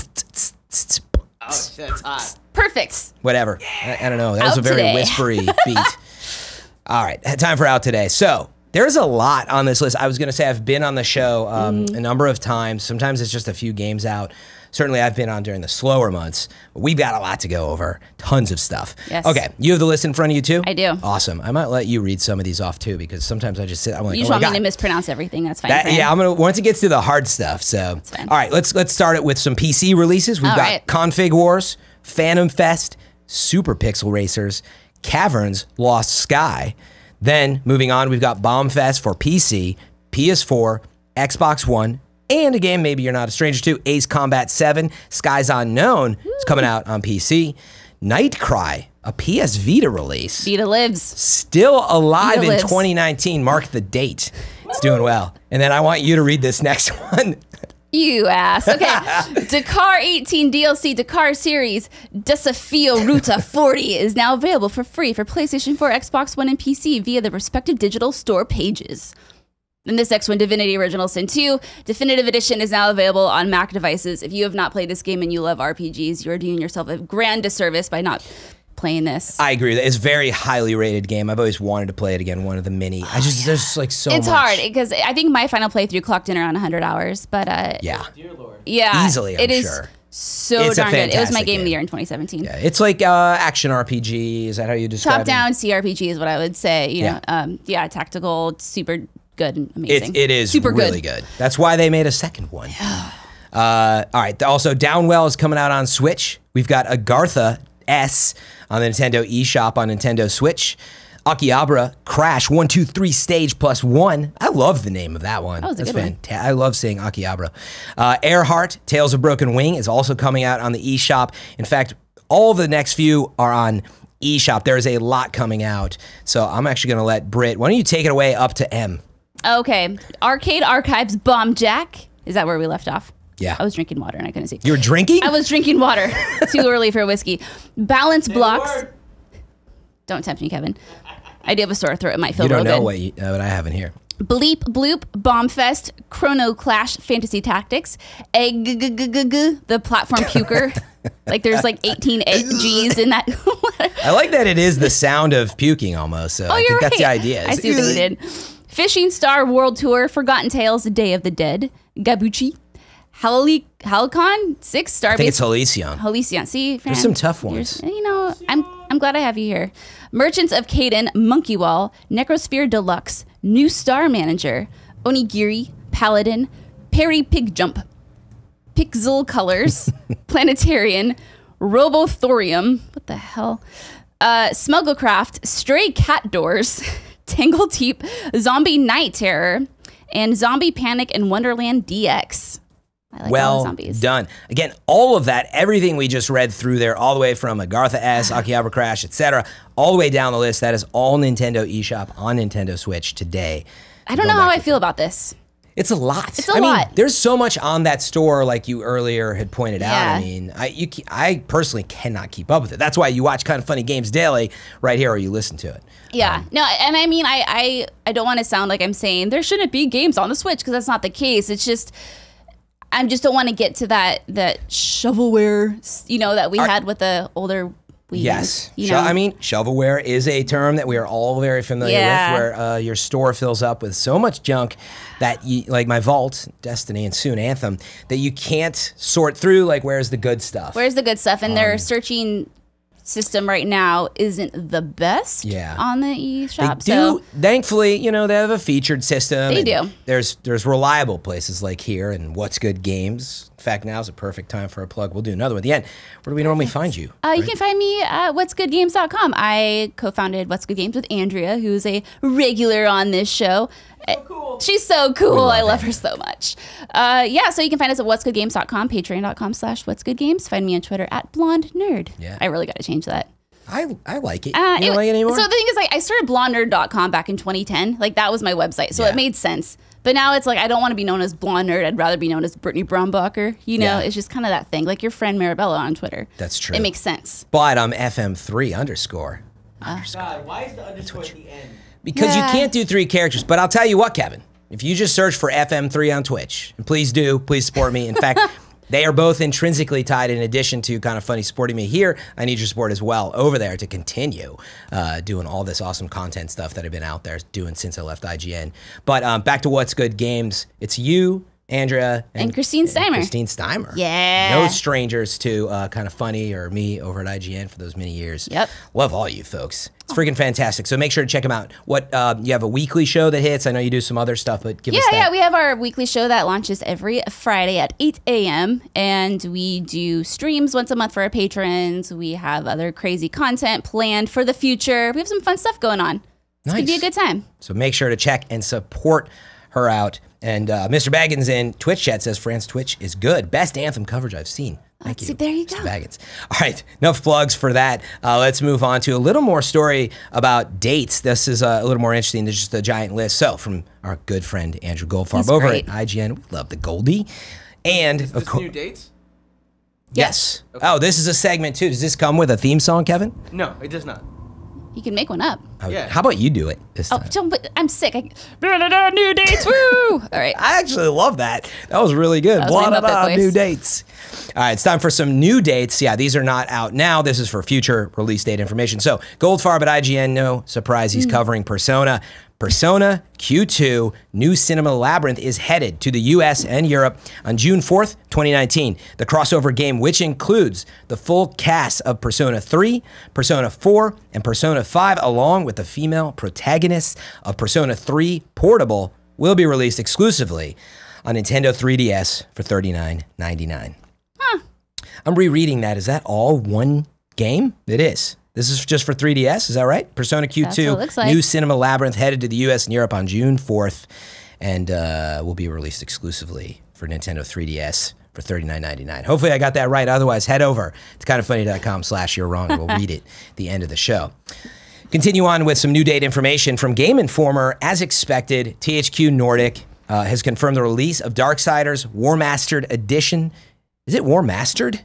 Oh, shit, that's hot. Perfect. whatever. I don't know. That was Out a very today. whispery beat. All right, time for Out Today. So there's a lot on this list. I was going to say I've been on the show a number of times. Sometimes it's just a few games out. Certainly I've been on during the slower months. But we've got a lot to go over. Tons of stuff. Yes. Okay, you have the list in front of you too? I do. Awesome. I might let you read some of these off too because sometimes I just sit. I'm like, You just oh my want God. me to mispronounce everything. That's fine. That, Fran. yeah, I'm gonna once it gets to the hard stuff. So, fine. all right, let's start it with some PC releases. We've All got right. Config Wars, Phantom Fest, Super Pixel Racers, Caverns, Lost Sky. Then moving on, we've got Bomb Fest for PC, PS4, Xbox One, and a game maybe you're not a stranger to, Ace Combat 7, Skies Unknown is coming out on PC. Nightcry, a PS Vita release. Vita lives. Still alive Vita in lives. 2019. Mark the date. It's doing well. And then I want you to read this next one. You ass. Okay. Dakar 18 DLC Dakar Series Desafio Ruta 40 is now available for free for PlayStation 4, Xbox One, and PC via the respective digital store pages. And this next one, Divinity Original Sin 2 Definitive Edition, is now available on Mac devices. If you have not played this game and you love RPGs, you're doing yourself a grand disservice by not playing this. I agree. It's a very highly rated game. I've always wanted to play it again. One of the many. There's like so much. It's hard because I think my final playthrough clocked in around 100 hours, but Yeah. Dear Lord. yeah, Easily, I'm it is sure. so It's a darn good. It was my fantastic game of the game. year in 2017. Yeah. It's like action RPG. Is that how you describe Top down CRPG is what I would say. You Yeah. know, tactical, super good and amazing. it is super really good. That's why they made a second one. All right. Also, Downwell is coming out on Switch. We've got Agartha S on the Nintendo eShop on Nintendo Switch. Akihabara Crash 1, 2, 3 Stage Plus 1. I love the name of that one. That was a That's good one. fantastic. I love saying Akihabara. Earhart Tales of Broken Wing is also coming out on the eShop. In fact, all the next few are on eShop. There is a lot coming out. So I'm actually going to let Britt, why don't you take it away up to M? Okay. Arcade Archives Bomb Jack. Is that where we left off? Yeah. I was drinking water and I couldn't see. You were drinking? I was drinking water. Too early for whiskey. Balance blocks. Word. Don't tempt me, Kevin. I do have a sore throat. It might feel You don't real know good. what I have in here. Bleep Bloop Bombfest Chrono Clash Fantasy Tactics Egg the platform puker. Like there's like 18 G's in that. I like that it is the sound of puking almost. So I You're think that's the right. idea. I see what you did. Fishing Star World Tour Forgotten Tales Day of the Dead Gabuchi Halicon 6 I think it's Starbase Halcyon. See, Fran, There's some tough you're- ones. You know, I'm glad I have you here. Merchants of Kaden, Monkey Wall, Necrosphere Deluxe, New Star Manager, Onigiri, Paladin, Perry Pig Jump, Pixel Colors, Planetarian, Robothorium, what the hell? Smugglecraft, Stray Cat Doors, Tangle Teep, Zombie Night Terror, and Zombie Panic and Wonderland DX. I like all the Well zombies. done. Again, all of that, everything we just read through there, all the way from Agartha S, Akihabara Crash, etc., all the way down the list, that is all Nintendo eShop on Nintendo Switch today. I don't know how I feel about this. It's a lot. It's a lot. There's so much on that store, like you earlier had pointed out. Yeah. I mean, I personally cannot keep up with it. That's why you watch Kind of Funny Games Daily right here, or you listen to it. Yeah. No, and I mean, I don't want to sound like I'm saying there shouldn't be games on the Switch, because that's not the case. It's just, I just don't want to get to that shovelware, that we had with the older Wii. Yes. You know? I mean, shovelware is a term that we are all very familiar Yeah. with, where your store fills up with so much junk that you, like my Vault, Destiny, and soon Anthem, that you can't sort through, like, where's the good stuff? Where's the good stuff? And their searching system right now isn't the best on the eShop. They do, thankfully, they have a featured system. They do. There's reliable places like here and What's Good Games. In fact, now's a perfect time for a plug. We'll do another one at the end. Where do we normally find you? You can find me at whatsgoodgames.com. I co-founded What's Good Games with Andrea, who's a regular on this show. So cool. She's so cool. I love her so much. So you can find us at whatsgoodgames.com, patreon.com/whatsgoodgames. Find me on Twitter at blondenerd. Yeah. I really got to change that. I like it. You don't like it anymore? So the thing is, I started blondenerd.com back in 2010. Like, that was my website. So it made sense. But now it's like, I don't want to be known as Blonde Nerd. I'd rather be known as Brittney Brombacher. It's just kind of that thing. Like your friend Marabella on Twitter. That's true. It makes sense. But I'm FM3_. God, why is the underscore at the end? Because you can't do 3 characters. But I'll tell you what, Kevin. If you just search for FM3 on Twitch, and please support me. In fact, they are both intrinsically tied. In addition to Kind of Funny supporting me here, I need your support as well over there to continue doing all this awesome content stuff that I've been out there doing since I left IGN. But back to What's Good Games. It's you, Andrea, and Christine Steimer. Yeah. No strangers to Kind of Funny or me over at IGN for those many years. Yep. Love all you folks. It's freaking fantastic. So make sure to check them out. What you have a weekly show that hits. I know you do some other stuff, but give us that. Yeah, we have our weekly show that launches every Friday at 8 a.m. And we do streams once a month for our patrons. We have other crazy content planned for the future. We have some fun stuff going on. It's going to be a good time. So make sure to check and support her out. And Mr. Baggins in Twitch chat says Fran's Twitch is good. Best Anthem coverage I've seen. Thank you. There you Mr. go. Baggins. All right, enough plugs for that. Let's move on to a little more story about dates. This is a little more interesting than just a giant list. So from our good friend Andrew Goldfarb over at IGN, we love the Goldie. And Is this new dates? Yes. Okay. Oh, this is a segment too. Does this come with a theme song, Kevin? No, it does not. You can make one up. Yeah. How about you do it this time? I'm sick. New dates, woo! All right. I actually love that. That was really good. That was my Muppet voice. New dates. All right, it's time for some new dates. Yeah, these are not out now. This is for future release date information. So Goldfarb at IGN, no surprise, he's covering Persona. Persona Q2 New Cinema Labyrinth is headed to the US and Europe on June 4th, 2019. The crossover game, which includes the full cast of Persona 3, Persona 4, and Persona 5, along with the female protagonists of Persona 3 Portable, will be released exclusively on Nintendo 3DS for $39.99. Huh. I'm rereading that. Is that all one game? It is. This is just for 3DS, is that right? Persona Q2, New Cinema Labyrinth, headed to the US and Europe on June 4th, and will be released exclusively for Nintendo 3DS for $39.99. Hopefully I got that right. Otherwise, head over to kindoffunny.com/you'rewrong and we'll read it at the end of the show. Continue on with some new date information from Game Informer. As expected, THQ Nordic has confirmed the release of Darksiders War Mastered Edition. Is it War Mastered?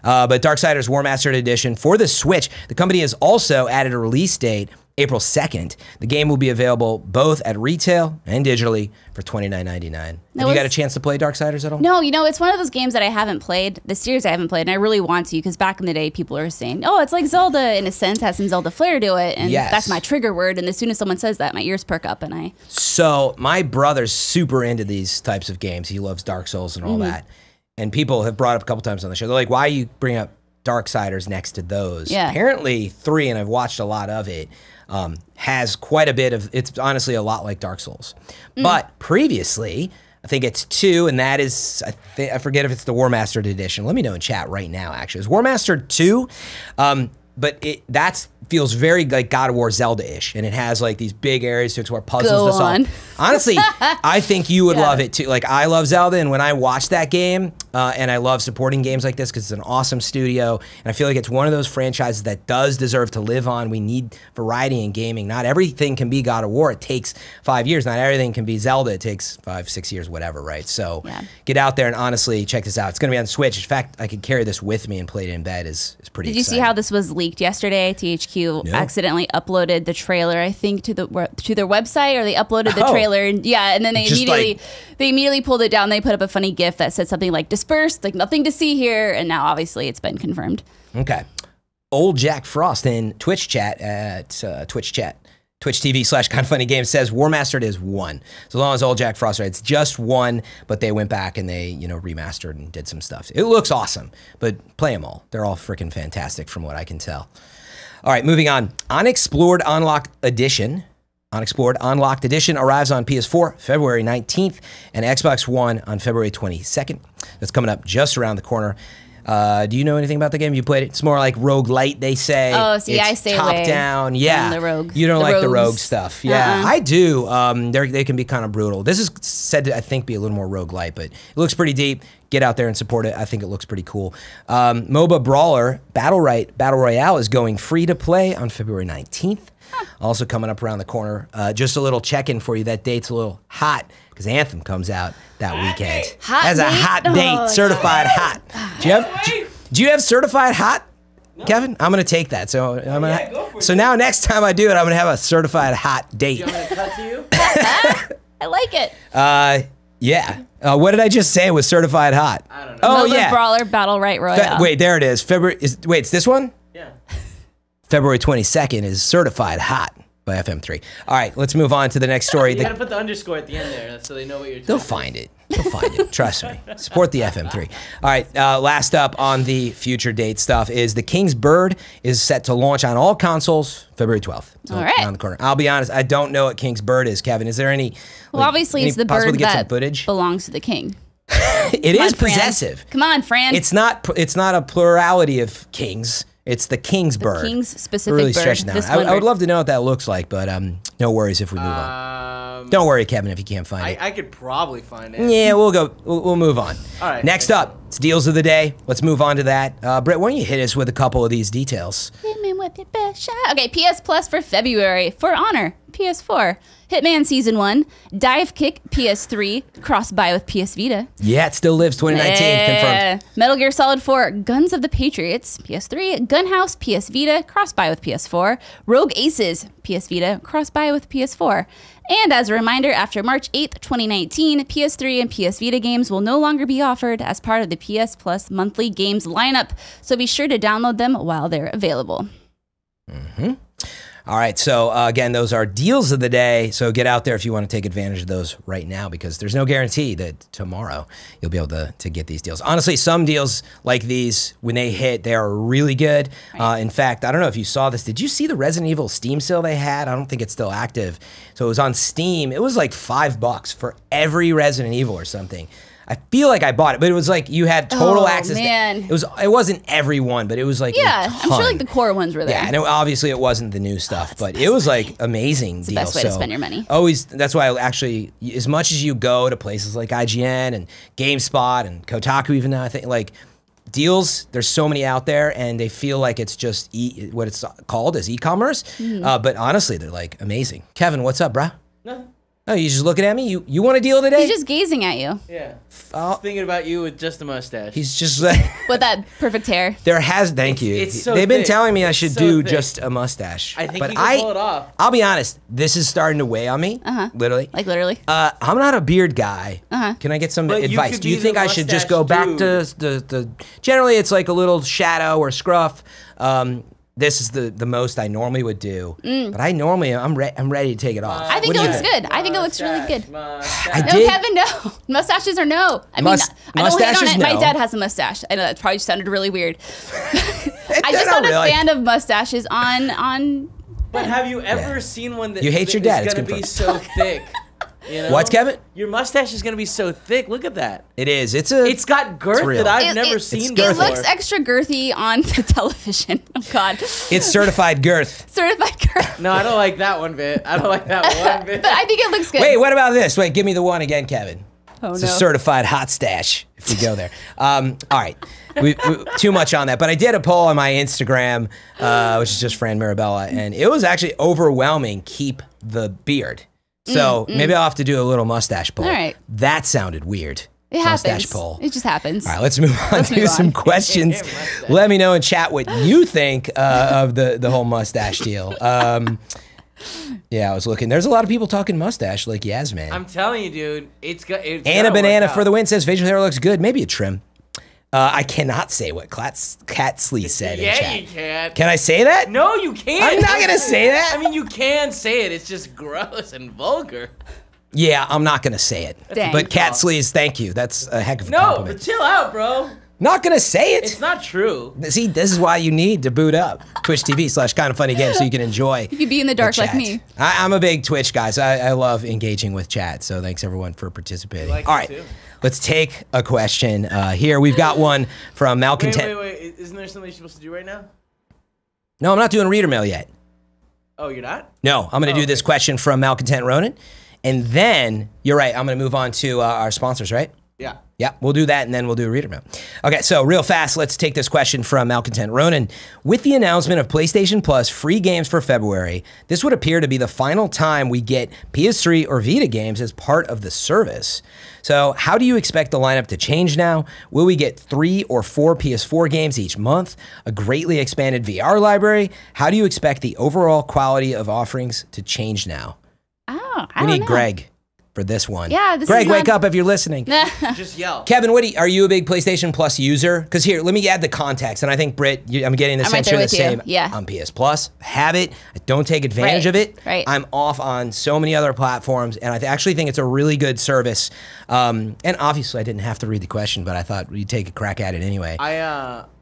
But Darksiders War Mastered Edition for the Switch. The company has also added a release date, April 2nd. The game will be available both at retail and digitally for $29.99. Have you got a chance to play Darksiders at all? No, it's one of those games that I haven't played, the series I haven't played, and I really want to, because back in the day, people are saying, oh, it's like Zelda in a sense, has some Zelda flair to it, and that's my trigger word, and as soon as someone says that, my ears perk up, and I... So, my brother's super into these types of games. He loves Dark Souls and all that. And people have brought up a couple times on the show. They're like, why you bring up Darksiders next to those? Yeah. Apparently 3, and I've watched a lot of it, has quite a bit of, it's honestly a lot like Dark Souls. But previously, I think it's 2, and that is, I forget if it's the War Mastered Edition. Let me know in chat right now, actually. It's War Mastered 2. but that feels very like God of War Zelda-ish, and it has like these big areas to explore, puzzles Go to solve. on. Honestly, I think you would Yeah. love it too. Like I love Zelda, and when I watch that game, and I love supporting games like this because it's an awesome studio, and I feel like it's one of those franchises that does deserve to live on. We need variety in gaming. Not everything can be God of War. It takes 5 years. Not everything can be Zelda. It takes 5, 6 years, whatever, right? So get out there and honestly check this out. It's going to be on Switch. In fact, I could carry this with me and play it in bed. Is pretty Did you see how this was leaked yesterday? THQ accidentally uploaded the trailer, I think, to their website, or they uploaded the trailer, and then they immediately pulled it down. They put up a funny GIF that said something like "dispersed," like nothing to see here, and now obviously it's been confirmed. Okay, old Jack Frost in Twitch chat at Twitch TV/KindFunnyGames says War Mastered is 1. So long as old Jack Frost, right, it's just 1, but they went back and they, remastered and did some stuff. It looks awesome, but play them all. They're all freaking fantastic from what I can tell. All right, moving on. Unexplored Unlocked Edition arrives on PS4 February 19th and Xbox One on February 22nd. That's coming up just around the corner. Do you know anything about the game? You played it? It's more like roguelite, they say. Oh, see, it's I stay top away down. from the rogue. You don't the like the rogues. rogue stuff. Yeah, I do. They can be kind of brutal. This is said to, I think, be a little more roguelite, but it looks pretty deep. Get out there and support it. I think it looks pretty cool. MOBA Brawler Battle Royale is going free to play on February 19th. Also coming up around the corner. Just a little check-in for you. That date's a little hot because Anthem comes out that weekend. That's a hot date, certified hot. Do you have certified hot, Kevin? I'm gonna take that. So now next time I do it, I'm gonna have a certified hot date. Do you want me to cut to you? I like it. Yeah. What did I just say was certified hot? I don't know. Oh MOBA yeah. Brawler Battle Royale. Wait, there it is. It's this one? Yeah. February 22nd is certified hot by FM3. All right, let's move on to the next story. You gotta put the underscore at the end there so they know what you're talking They'll find it. They'll find it. Trust me. Support the FM3. All right, last up on the future date stuff is The King's Bird is set to launch on all consoles February 12th. So all right. around the corner. I'll be honest, I don't know what King's Bird is, Kevin. Is there any... Well, obviously it's the bird that footage? belongs to the king. It is possessive. Come on, Fran. It's not a plurality of kings. It's the king's bird. King's specific really bird. Stretching that. I would love to know what that looks like, but no worries if we move on. Don't worry, Kevin, if you can't find it. I could probably find it. Yeah, we'll move on. All right. Next up, it's deals of the day. Let's move on to that. Britt, why don't you hit us with a couple of these details? Hit me with your best shot. Okay, PS Plus for February. For Honor, PS4. Hitman Season 1. Dive Kick, PS3. Cross-buy with PS Vita. Yeah, it still lives 2019, confirmed. Metal Gear Solid 4. Guns of the Patriots, PS3. Gunhouse, PS Vita. Cross-buy with PS4. Rogue Aces, PS Vita. Cross-buy with PS4. And as a reminder, after March 8th, 2019, PS3 and PS Vita games will no longer be offered as part of the PS Plus monthly games lineup, so be sure to download them while they're available. All right, so again, those are deals of the day. So get out there if you want to take advantage of those right now, because there's no guarantee that tomorrow you'll be able to get these deals. Honestly, some deals like these, when they hit, they are really good. Right. In fact, I don't know if you saw this. Did you see the Resident Evil Steam sale they had? I don't think it's still active. So it was on Steam. It was like $5 for every Resident Evil or something. I feel like I bought it, but it was like you had total access. Man. It wasn't every one, but it was like I'm sure like the core ones were there. Yeah, and obviously it wasn't the new stuff, but it was like amazing. It's the best way to spend your money. Always, that's why I actually, as much as you go to places like IGN and GameSpot and Kotaku, even now, I think like deals. There's so many out there, and they feel like it's just what it's called is e-commerce. But honestly, they're like amazing. Kevin, what's up, bro? Nothing. Oh, you just looking at me? You want a deal today? He's just gazing at you. Yeah. Just thinking about you with just a mustache. He's just like with that perfect hair. Thank you. It's so They've been thick. telling me I It's should so do thick. just a mustache. I think but you can pull it off. I'll be honest. This is starting to weigh on me. Literally. Like literally. I'm not a beard guy. Can I get some But you advice? could Do you be think the I should just go back mustache to the generally it's like a little shadow or scruff. This is the most I normally would do, but I'm ready to take it off. I think it looks good. I think it looks really good. I No, did. Kevin, no. Mustaches are no. I mean, I don't hate on mustaches, it. My no. dad has a mustache. I know that probably sounded really weird. I They're just not not a really. fan of mustaches on. But have you ever seen one that You hate your that dad, is it's gonna be confirmed. so thick? You know? What's Kevin? Your mustache is gonna be so thick. Look at that. It is. It's got girth real. that I've never seen before. It looks extra girthy on the television. Oh God. It's certified girth. Certified girth. No, I don't like that one bit. I don't like that one bit. But I think it looks good. Wait, what about this? Wait, give me the one again, Kevin. Oh, It's no. a certified hot stash if we go there. All right. We, too much on that. But I did a poll on my Instagram, which is just Fran Mirabella, and it was actually overwhelming. Keep the beard. So maybe I'll have to do a little mustache poll. All right. That sounded weird. It mustache happens. poll. It just happens. All right, let's move on to move some on. questions. Let me know in chat what you think of the whole mustache deal. Yeah, I was looking. There's a lot of people talking mustache like Yasmin. I'm telling you, dude. It's Anna Banana for the win says facial hair looks good. Maybe a trim. I cannot say what Catsley said in chat. Yeah, you can. Can I say that? No, you can't. I'm not gonna say that. I mean, you can say it. It's just gross and vulgar. Yeah, I'm not gonna say it. Dang. But Catsley's, thank you. That's a heck of a No, compliment. but chill out, bro. Not gonna say it. It's not true. See, this is why you need to boot up Twitch TV /KindOfFunnyGames so you can enjoy. You could be in the dark like chat. me. I'm a big Twitch guy, so I love engaging with chat. So thanks everyone for participating. like All you right, too. let's take a question here. We've got one from Malcontent. Wait. Isn't there something you're supposed to do right now? No, I'm not doing reader mail yet. Oh, you're not? No, I'm going to do this question from MalcontentRonin, and then you're right. I'm going to move on to our sponsors, right? Yeah. Yeah, we'll do that, and then we'll do a reader mail. Okay, so real fast, let's take this question from MalcontentRonin. With the announcement of PlayStation Plus free games for February, this would appear to be the final time we get PS3 or Vita games as part of the service. So how do you expect the lineup to change now? Will we get 3 or 4 PS4 games each month? A greatly expanded VR library? How do you expect the overall quality of offerings to change now? Oh, We I don't need know. Greg for this one. Yeah, this Greg, is wake not- up if you're listening. Just yell. Kevin, are you a big PlayStation Plus user? Because here, let me add the context. And I think, Britt, I'm getting the I'm sense right there you're the with you. same. Yeah. On PS Plus, have it. I don't take advantage Right, of it. right. I'm off on so many other platforms, and I actually think it's a really good service. And obviously, I didn't have to read the question, but I thought we'd take a crack at it anyway.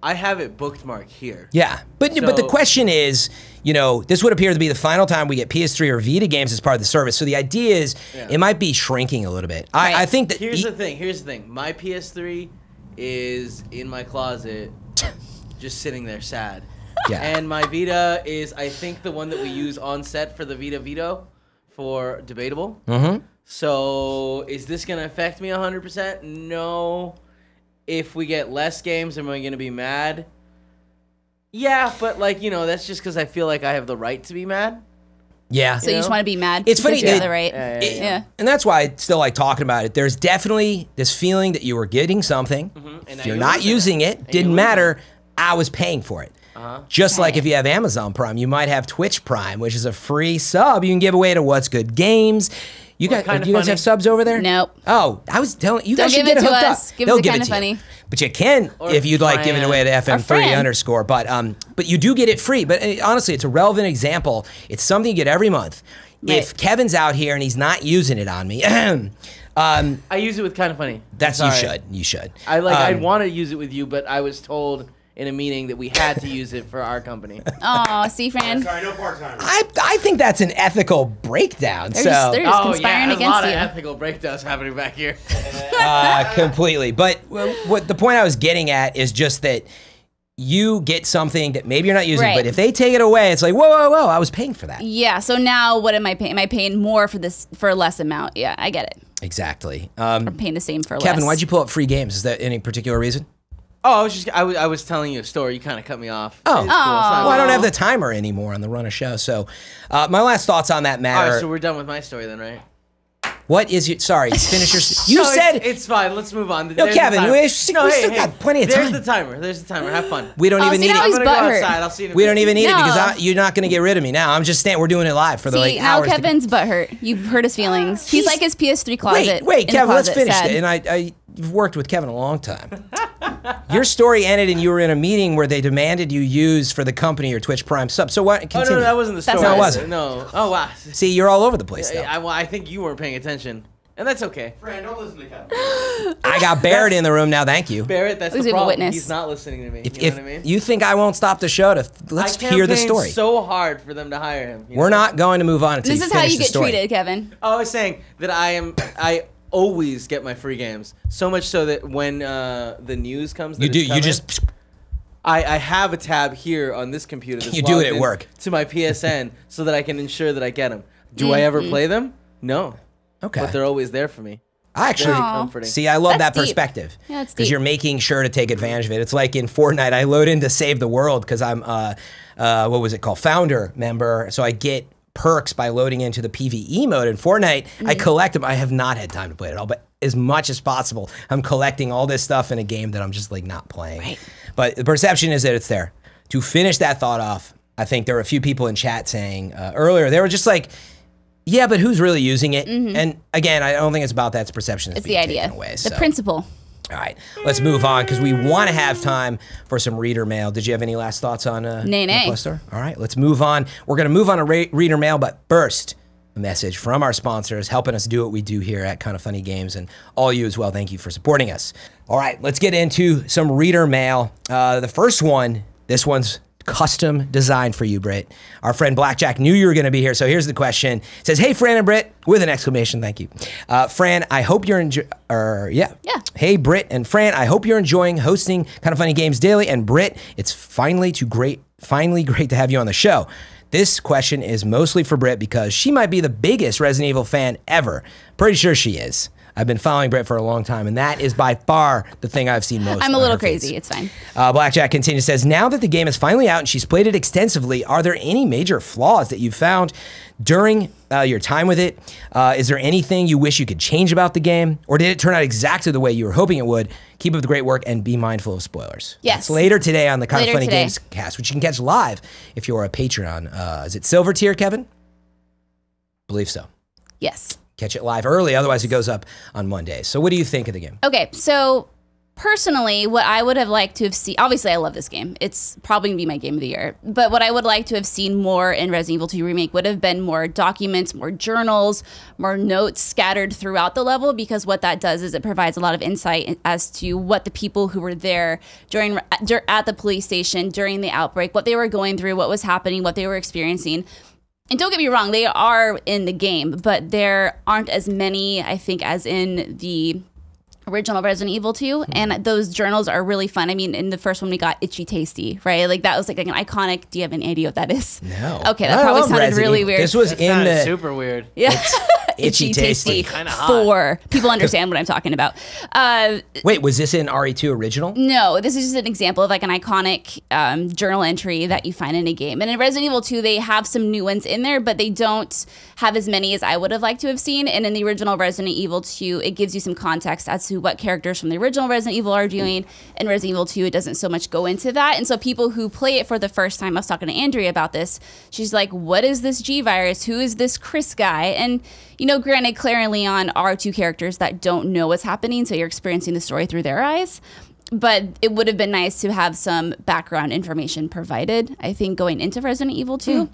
I have it bookmarked here. Yeah, but the So- question is, this would appear to be the final time we get PS3 or Vita games as part of the service. So the idea is, it might be shrinking a little bit. I think that Here's the thing. My PS3 is in my closet, just sitting there sad. Yeah. And my Vita is, I think, the one that we use on set for the Vita Vito for Debatable. Mm-hmm. So is this going to affect me 100%? No. If we get less games, am I going to be mad? Yeah, but that's just because I feel like I have the right to be mad. Yeah. So you just want to be mad? It's funny, because you have it- the right. Yeah. And that's why I still like talking about it. There's definitely this feeling that you were getting something. And If now you're you're not losing using it, And didn't you're matter. I was paying for it. Just like Right. if you have Amazon Prime, you might have Twitch Prime, which is a free sub you can give away to What's Good Games. You guys, Kinda do you guys Funny. have subs over there? Nope. Oh, I was telling you Don't guys should give get it to hooked us. up. Give They'll us a give Kinda it to you. Funny. But you can Or if you'd like giving it away to Or FM30 Fran. underscore. But you do get it free. But honestly, it's a relevant example. It's something you get every month. If Right. Kevin's out here and he's not using it on me, I use it with Kind of Funny. that's I'm you sorry. should. You should. I want to use it with you, but I was told in a meeting that we had to use it for our company. Oh, see, Fran. Sorry, no part-timers. I think that's an ethical breakdown. They're So just conspiring there's against a lot you. of ethical breakdowns happening back here. completely. But what the point I was getting at is just that you get something that maybe you're not using, Right. but if they take it away, it's like whoa! I was paying for that. Yeah. So now, what am I paying? Am I paying more for this for a less amount? Yeah, I get it. Exactly. I'm paying the same for less. Kevin, why'd you pull up free games? Is that any particular reason? Oh, I was telling you a story. You kind of cut me off. Oh. It's cool. It's not Well, I don't bad. have the timer anymore on the run of show. So, my last thoughts on that All matter. right, so we're done with my story then, right? What is your? Sorry, finish your. You No, said it's fine. Let's move on. No, There's the Kevin, timer. we still got plenty of There's time. There's the timer. Have fun. we don't Oh, even see, need now it. he's I'm gonna go butthurt. outside. I'll see you in a We don't minute. even need it because No. you're not going to get rid of me now. I'm just we're doing it live for the See, like now hours. to- Kevin's butthurt. You've hurt his feelings. He's like his PS3 closet. Wait, in the Kevin, let's closet, finish sad. it. And you've worked with Kevin a long time. Your story ended and you were in a meeting where they demanded you use for the company your Twitch Prime sub. So what? Oh Continue. no, that wasn't the That's story. not- No, it wasn't. No. Oh wow. See, you're all over the place though. I think you weren't paying attention. And that's okay. Fran, don't listen to Kevin. I got Barrett in the room now. Thank you. Barrett, that's Who's the a problem. witness? He's not listening to me. If, you know what I mean? you think I won't stop the show to let's hear the story. So hard for them to hire him. We're not going to move on until This you is how finish you the get story. treated, Kevin. Oh, I was saying that I always get my free games. So much so that when the news comes, that You do. it's You coming, just. I have a tab here on this computer. That's You do it logged at in work. to my PSN so that I can ensure that I get them. Do I ever play them? No. Okay. But they're always there for me. I actually Very Aw. comforting. see. I love That's that deep. perspective. Yeah, that's Because deep. you're making sure to take advantage of it. It's like in Fortnite, I load into Save the World because I'm what was it called, Founder member. So I get perks by loading into the PvE mode in Fortnite. I collect them. I have not had time to play it all, but as much as possible, I'm collecting all this stuff in a game that I'm just like not playing. Right. But the perception is that it's there. To finish that thought off, I think there were a few people in chat saying earlier, they were just like, yeah, but who's really using it? And again, I don't think it's about that. It's perception that's It's the being idea. taken away. The So. principle. All right, let's move on because we want to have time for some reader mail. Did you have any last thoughts on Nay. the Plus Store? All right, let's move on. We're going to move on to reader mail, but first, a message from our sponsors helping us do what we do here at Kind of Funny Games, and all you as well. Thank you for supporting us. All right, let's get into some reader mail. The first one, this one's custom designed for you, Britt. Our friend Blackjack knew you were going to be here, so here's the question. It says, hey, Fran and Britt, with an exclamation, thank you. Fran, I hope you're Yeah. Hey, Britt and Fran, I hope you're enjoying hosting Kind of Funny Games Daily. And Britt, it's finally great to have you on the show. This question is mostly for Britt because she might be the biggest Resident Evil fan ever. Pretty sure she is. I've been following Britt for a long time, and that is by far the thing I've seen most. I'm a on little her feeds. crazy. It's fine. Blackjack continues, says, now that the game is finally out and she's played it extensively, are there any major flaws that you've found during your time with it? Is there anything you wish you could change about the game? Or did it turn out exactly the way you were hoping it would? Keep up the great work and be mindful of spoilers. Yes. That's later today on the Kind of Later Funny today. Games cast, which you can catch live if you're a Patreon. Is it silver tier, Kevin? Believe so. Yes. Catch it live early, otherwise it goes up on Mondays. So what do you think of the game? Okay, so personally, what I would have liked to have seen, obviously I love this game. It's probably gonna be my game of the year. But what I would like to have seen more in Resident Evil 2 Remake would have been more documents, more journals, more notes scattered throughout the level, because what that does is it provides a lot of insight as to what the people who were there at the police station during the outbreak, what they were going through, what was happening, what they were experiencing. And don't get me wrong, they are in the game, but there aren't as many, I think, as in the original Resident Evil 2. And those journals are really fun. I mean, in the first one, we got Itchy Tasty, right? Like, that was like an iconic. Do you have any idea what that is? No. Okay, that I probably love sounded Resident really Evil. weird. This was That in sounded the super weird. Yeah. Itchy Tasty. Kinda hot. 4. People understand what I'm talking about. Wait, was this in RE2 original? No, this is just an example of like an iconic journal entry that you find in a game. And in Resident Evil 2, they have some new ones in there, but they don't have as many as I would have liked to have seen. And in the original Resident Evil 2, it gives you some context as to what characters from the original Resident Evil are doing. In Resident Evil 2, it doesn't so much go into that. And so people who play it for the first time, I was talking to Andrea about this, she's like, what is this G virus? Who is this Chris guy? And, you know, granted, Claire and Leon are two characters that don't know what's happening, so you're experiencing the story through their eyes. But it would have been nice to have some background information provided, I think, going into Resident Evil 2.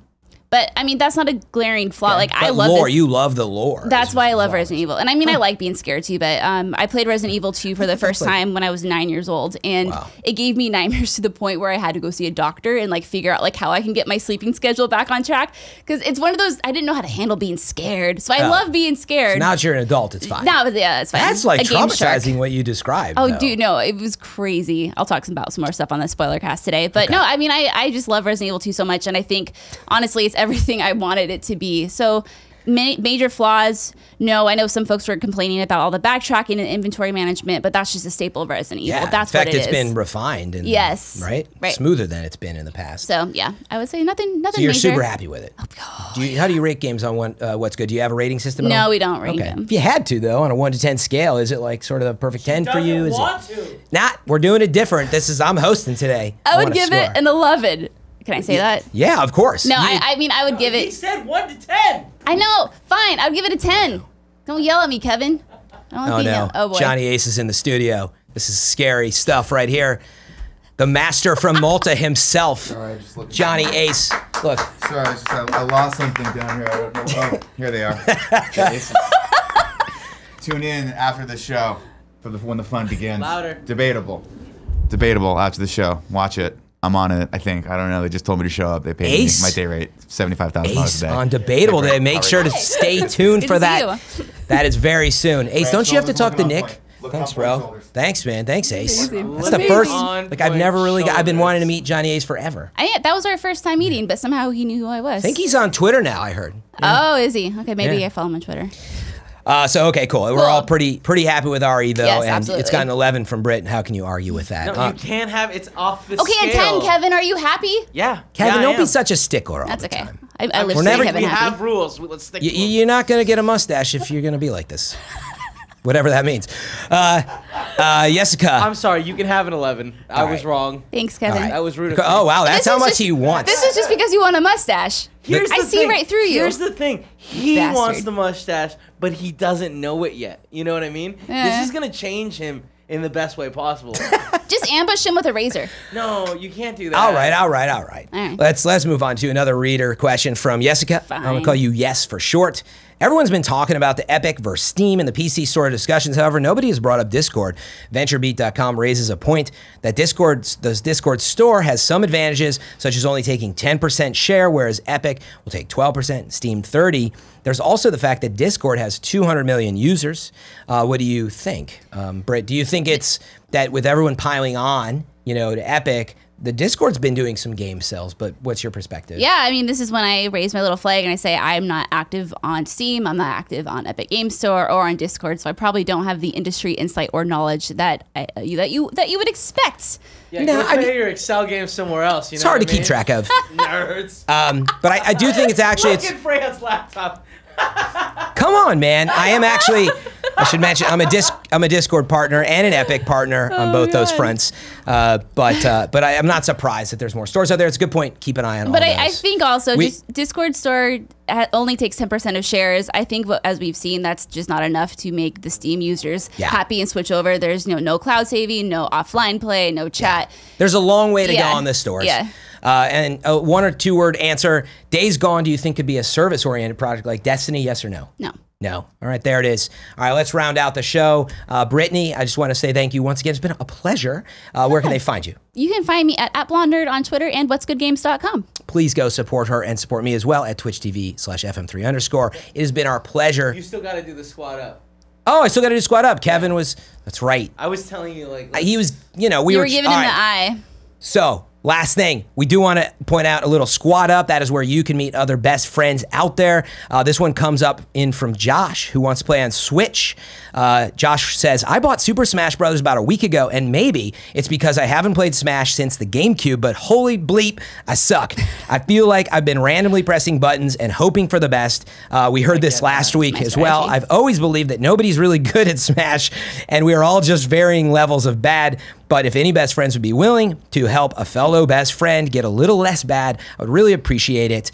But, I mean, that's not a glaring flaw. Like, I love lore. this. You love the lore. That's why I love Resident Evil. And I mean, I like being scared too, but I played Resident Evil 2 for the first time when I was 9 years old. And it gave me nightmares to the point where I had to go see a doctor and like figure out like how I can get my sleeping schedule back on track. Because it's one of those, I didn't know how to handle being scared. So I love being scared. Now that you're an adult, it's fine. No, but yeah, it's fine. That's like A game shark. traumatizing what you described. Oh, though. dude, no, it was crazy. I'll talk about some more stuff on the spoiler cast today. But no, I mean, I just love Resident Evil 2 so much. And I think, honestly, it's everything I wanted it to be. So major flaws, no. I know some folks were complaining about all the backtracking and inventory management, but that's just a staple of Resident Evil. Yeah, That's in fact, what it it's is. been refined. And, Yes. Right? Right. Smoother than it's been in the past. So, yeah, I would say nothing So you're major. super happy with it. How do you rate games on what's good? Do you have a rating system? At No, all? we don't rate Okay. them. If you had to, though, on a 1 to 10 scale, is it like sort of the perfect 10 for you? Is want it to. not? We're doing it different. I'm hosting today. I would want a give it score. an 11. Can I say that? Yeah, of course. No, I mean, I would give He it. said 1 to 10. I know. Fine. I would give it a 10. Don't yell at me, Kevin. I don't Oh like being no, yelled. Oh boy. Johnny Ace is in the studio. This is scary stuff right here. The master from Malta himself, Sorry, just look. Johnny Ace. Look, Sorry, I lost something down here. I don't know. Oh, here they are. Tune in after the show for when the fun begins. Louder. Debatable after the show. Watch it. I'm on it, I think. I don't know. They just told me to show up. They paid Ace? me my day rate, $75,000 Ace a day. on Debatable Day. Make sure to stay tuned Good for to that. see That is very soon. Ace, don't you have to Shoulders talk to looking on Nick? point. Looking Thanks, on bro. point, shoulders. Thanks, man. Thanks, Ace. Amazing. That's the Looking first. on Like I've never really. I've been shoulders. wanting to meet Johnny Ace forever. That was our first time meeting, but somehow he knew who I was. I think he's on Twitter now. I heard. Oh, is he? Okay, maybe Yeah. I follow him on Twitter. So okay, cool. We're all pretty happy with RE though, Yes, and absolutely. it's got an 11 from Britt. How can you argue with that? No, you can't have it's off the Okay, scale. and 10, Kevin, are you happy? Yeah. Kevin, yeah, I don't be am. such a stickler all That's the okay. time. I live We're to never- make Kevin We happy. have rules. Let's stick to them. You're not gonna get a mustache if you're gonna be like this, whatever that means. Jessica. I'm sorry. You can have an 11. I was wrong. Thanks, Kevin. All right. I was rude. Oh wow, that's This how is much just- he wants. This is just because you want a mustache. Here's I the see thing. right through you. Here's the thing. He Bastard. wants the mustache, but he doesn't know it yet. You know what I mean? Eh. This is gonna change him in the best way possible. Just ambush him with a razor. No, you can't do that. All right. All right. Let's move on to another reader question from Jessica. I'm gonna Fine. call you Yes for short. Everyone's been talking about the Epic versus Steam and the PC Store discussions. However, nobody has brought up Discord. VentureBeat.com raises a point that the Discord Store has some advantages, such as only taking 10% share, whereas Epic will take 12%, Steam 30%. There's also the fact that Discord has 200 million users. What do you think, Britt? Do you think it's that with everyone piling on, to Epic, the Discord's been doing some game sales, but what's your perspective? Yeah, I mean, this is when I raise my little flag and I say I'm not active on Steam, I'm not active on Epic Game Store or on Discord, so I probably don't have the industry insight or knowledge that you would expect. Yeah, No, go I play mean- your Excel games somewhere else. You It's know hard to what I keep mean? track of. Nerds. But I do think it's actually, Look at Fran's laptop. come on, man. I am actually, I should mention, I'm a Discord partner and an Epic partner on both those fronts. But I'm not surprised that there's more stores out there. It's a good point. Keep an eye on all But those. I think also We- just Discord Store only takes 10% of shares. I think as we've seen, that's just not enough to make the Steam users happy and switch over. There's no cloud saving, no offline play, no chat. There's a long way to go Yeah. on this stores. Yeah. And a 1 or 2 word answer. Days Gone, do you think could be a service-oriented project like Destiny, yes or no? No. No. All right, there it is. All right, let's round out the show. Brittany, I just want to say thank you once again. It's been a pleasure. Where can they find you? You can find me at @blondenerd on Twitter and what'sgoodgames.com. Please go support her and support me as well at twitch.tv/FM3_. It has been our pleasure. You still got to do the squat up. Oh, I still got to do squad up. Kevin was, that's right. I was telling you, like, He was, we You were were giving all him the right. eye. So, last thing, we do want to point out a little squad up. That is where you can meet other best friends out there. This one comes up in from Josh, who wants to play on Switch. Josh says, I bought Super Smash Bros. About a week ago, and maybe it's because I haven't played Smash since the GameCube, but holy bleep, I suck. I feel like I've been randomly pressing buttons and hoping for the best. We heard this last week as well. I've always believed that nobody's really good at Smash, and we are all just varying levels of bad. But if any best friends would be willing to help a fellow best friend get a little less bad, I would really appreciate it.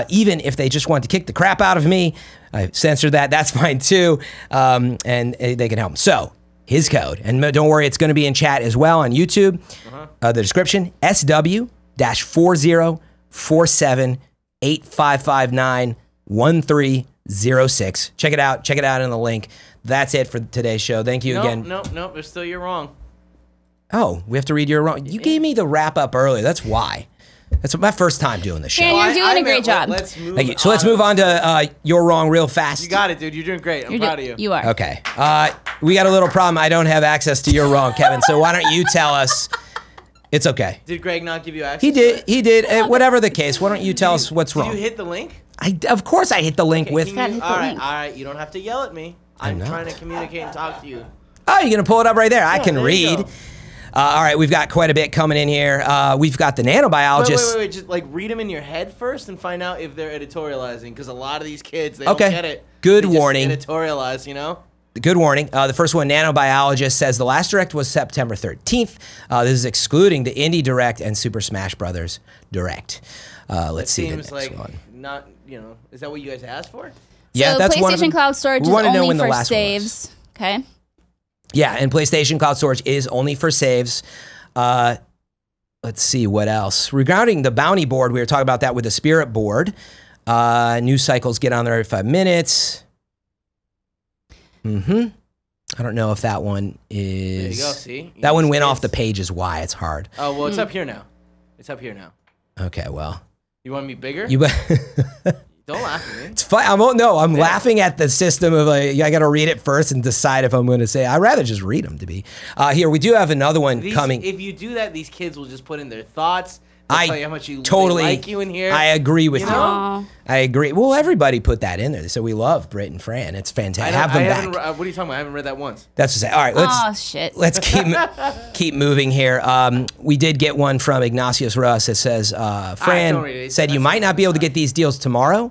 Even if they just want to kick the crap out of me, I censored that. That's fine too. And they can help. So his code, and don't worry, it's going to be in chat as well on YouTube. The description, SW-404785591306. Check it out. Check it out in the link. That's it for today's show. Thank you again. No, there's still you're wrong. Oh, we have to read your wrong. You gave me the wrap up earlier. That's why. That's my first time doing the show. Fran, you're doing a great job. Let's move Thank you. So let's move on to You're Wrong real fast. You got it, dude. You're doing great. I'm proud of you. You are. Okay. We got a little problem. I don't have access to You're Wrong, Kevin. So why don't you tell us? It's okay. Did Greg not give you access? He did. He did. Whatever the case, why don't you tell us what's Did wrong? you hit the link? Of course I hit the link with. gotta hit the All right, link. all right. You don't have to yell at me. I'm not. trying to communicate and talk to you. Oh, you're going to pull it up right there. I can there you read. go. All right, we've got quite a bit coming in here. We've got the nanobiologist. Wait. Just like read them in your head first and find out if they're editorializing. Because a lot of these kids, they Okay. don't get it. Good They just warning. Editorialize, you know? Good warning. The first one, Nanobiologist, says the last direct was September 13th. This is excluding the Indie Direct and Super Smash Brothers Direct. Let's see the Seems next like one. not, is that what you guys asked for? Yeah, So that's one of PlayStation them. Cloud Storage We is wanna know only when the for last one was. saves. Okay. Yeah, and PlayStation Cloud Storage is only for saves. Let's see what else. Regarding the bounty board, we were talking about that with the Spirit board. News cycles get on there every 5 minutes. I don't know if that one is. There you go. See, that one These went off the kids. page is why it's hard. Oh well, it's up here now. It's up here now. Okay, well, You want me bigger? you. Don't laugh at me. It's fun. I'm laughing at the system of I got to read it first and decide if I'm going to say. I'd rather just read them to be. Here we do have another one coming. If you do that, these kids will just put in their thoughts. They'll tell you how much they like you in here. I agree with you. Aw. I agree. Well, everybody put that in there. So we love Britt and Fran. It's fantastic. Have them back. What are you talking about? I haven't read that once. That's to say. All right, Oh shit. let's keep moving here. We did get one from Ignatius Russ that says, don't Fran read it. said you That's might not be able to get these deals tomorrow,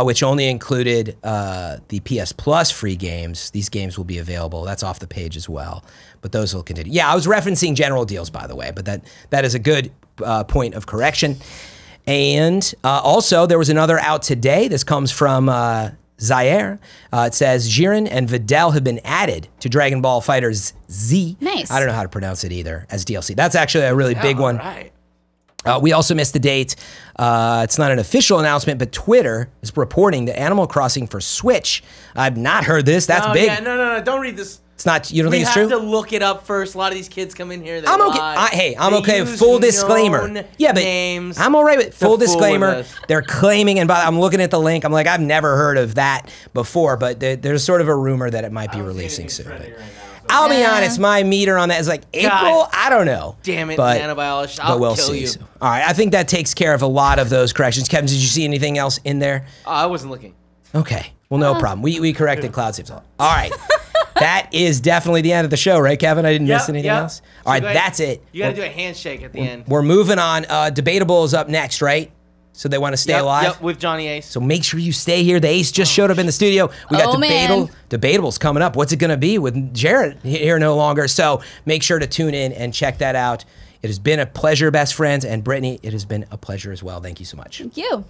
which only included the PS Plus free games. These games will be available. That's off the page as well, but those will continue. Yeah, I was referencing general deals, by the way, but that is a good point of correction. And also, there was another out today. This comes from Zaire. It says, Jiren and Videl have been added to Dragon Ball FighterZ Z. Nice. I don't know how to pronounce it either, as DLC. That's actually a really big one. Right. We also missed the date. It's not an official announcement, but Twitter is reporting that Animal Crossing for Switch. I've not heard this. That's big. Yeah, no. Don't read this. It's not. You don't think it's We true? have to look it up first. A lot of these kids come in here. They I'm okay. lie. Hey, I'm They okay. use Full disclaimer. known Yeah, but names I'm all right with full fool with disclaimer. us. They're claiming, and I'm looking at the link. I'm like, I've never heard of that before, but there's sort of a rumor that it might be releasing soon. But I'll be honest, my meter on that is like April. God. I don't know. Damn it, but, nanobiologist. but I'll we'll kill see. you. So, all right, I think that takes care of a lot of those corrections. Kevin, did you see anything else in there? I wasn't looking. Okay. Well, no problem. We corrected Cloud Saves. All right. That is definitely the end of the show, right, Kevin? I didn't miss anything else? All right, that's it. You got to do a handshake at the end. We're moving on. Debatable is up next, right? So they want to stay alive? Yep, with Johnny Ace. So make sure you stay here. The Ace just showed up in the studio. We got man. Debatable's coming up. What's it going to be with Jared here no longer? So make sure to tune in and check that out. It has been a pleasure, best friends. And Brittany, it has been a pleasure as well. Thank you so much. Thank you.